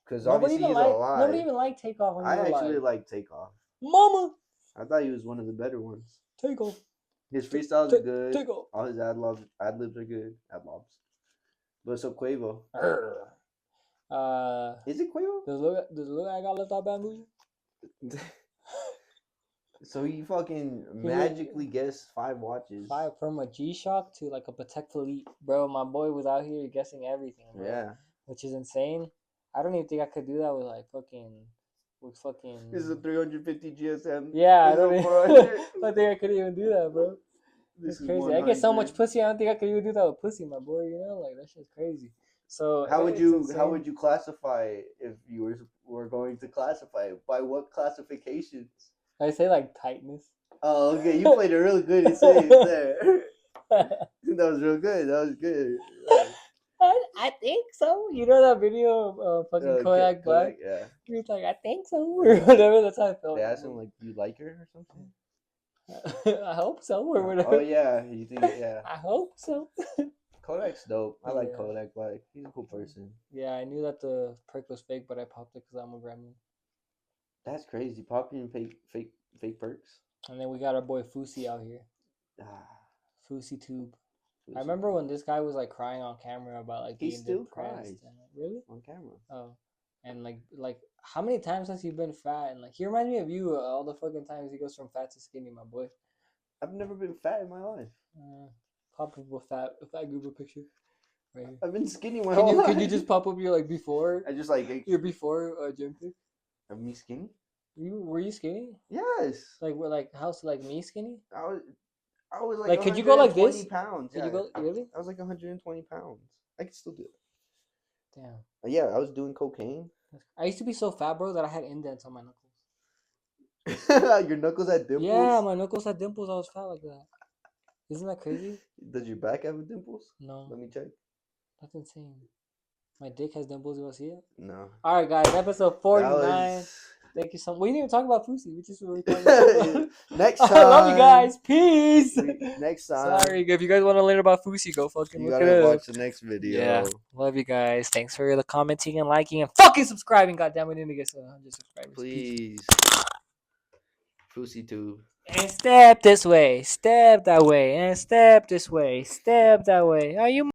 Because obviously he's alive. Nobody even liked Takeoff when he was alive. I actually like Takeoff. Mama. I thought he was one of the better ones. Takeoff. His freestyles are good. Takeoff. All his ad libs are good. Ad lobs. But so Quavo. Is it Quavo? Does look like I got left out bamboo? So he fucking magically guessed 5 watches. 5 from a G-Shock to like a Patek Philippe. Bro, my boy was out here guessing everything, bro. Yeah. Which is insane. I don't even think I could do that with This is a 350 GSM. Yeah, I don't think I could even do that, bro. It's crazy. I get so much pussy, I don't think I could even do that with pussy, my boy. You know, like that shit's crazy. So how would you classify if you were going to classify it? By what classifications? I say like tightness. Oh, okay. You played it really good in saying there. That was real good. That was good. I think so. You know that video of fucking Kodak Black? Yeah. He was like, I think so, or whatever. That's how I felt. They asked him like, "Do you like her or something?" I hope so, or whatever. Oh yeah, you think? Yeah. I hope so. Kodak's dope. I like Kodak Black. He's a cool person. Yeah, I knew that the perk was fake, but I popped it because I'm a gremlin. That's crazy. Popping fake perks. And then we got our boy Fusi out here. Fusi Tube. I remember when this guy was like crying on camera about like being depressed. Really? On camera. Oh, and like how many times has he been fat? And like he reminds me of you all the fucking times he goes from fat to skinny, my boy. I've never been fat in my life. Pop up a fat Google picture. Right here. I've been skinny my whole life. Can you just pop up your like before? I just like your before gym pic. Of me skinny? Were you skinny? Yes. Like how's like me skinny? I was like could you go like this? Pounds. Could you go really? I was like 120 pounds. I could still do it. Damn. Yeah, I was doing cocaine. I used to be so fat, bro, that I had indents on my knuckles. Your knuckles had dimples? Yeah, my knuckles had dimples. I was fat like that. Isn't that crazy? Does your back have dimples? No. Let me check. That's insane. My dick has dimples. You want to see it? No. All right, guys. Episode 49. Thank you so much. We didn't even talk about Fusi. We just were talking about Next time. I love you guys. Peace. Next time. Sorry. If you guys want to learn about Fusi, go fucking look it up. Watch the next video. Yeah. Love you guys. Thanks for the commenting and liking and fucking subscribing. Goddamn, we need to get 100 subscribers. Please. Fusi tube. And step this way. Step that way. And step this way. Step that way. Are you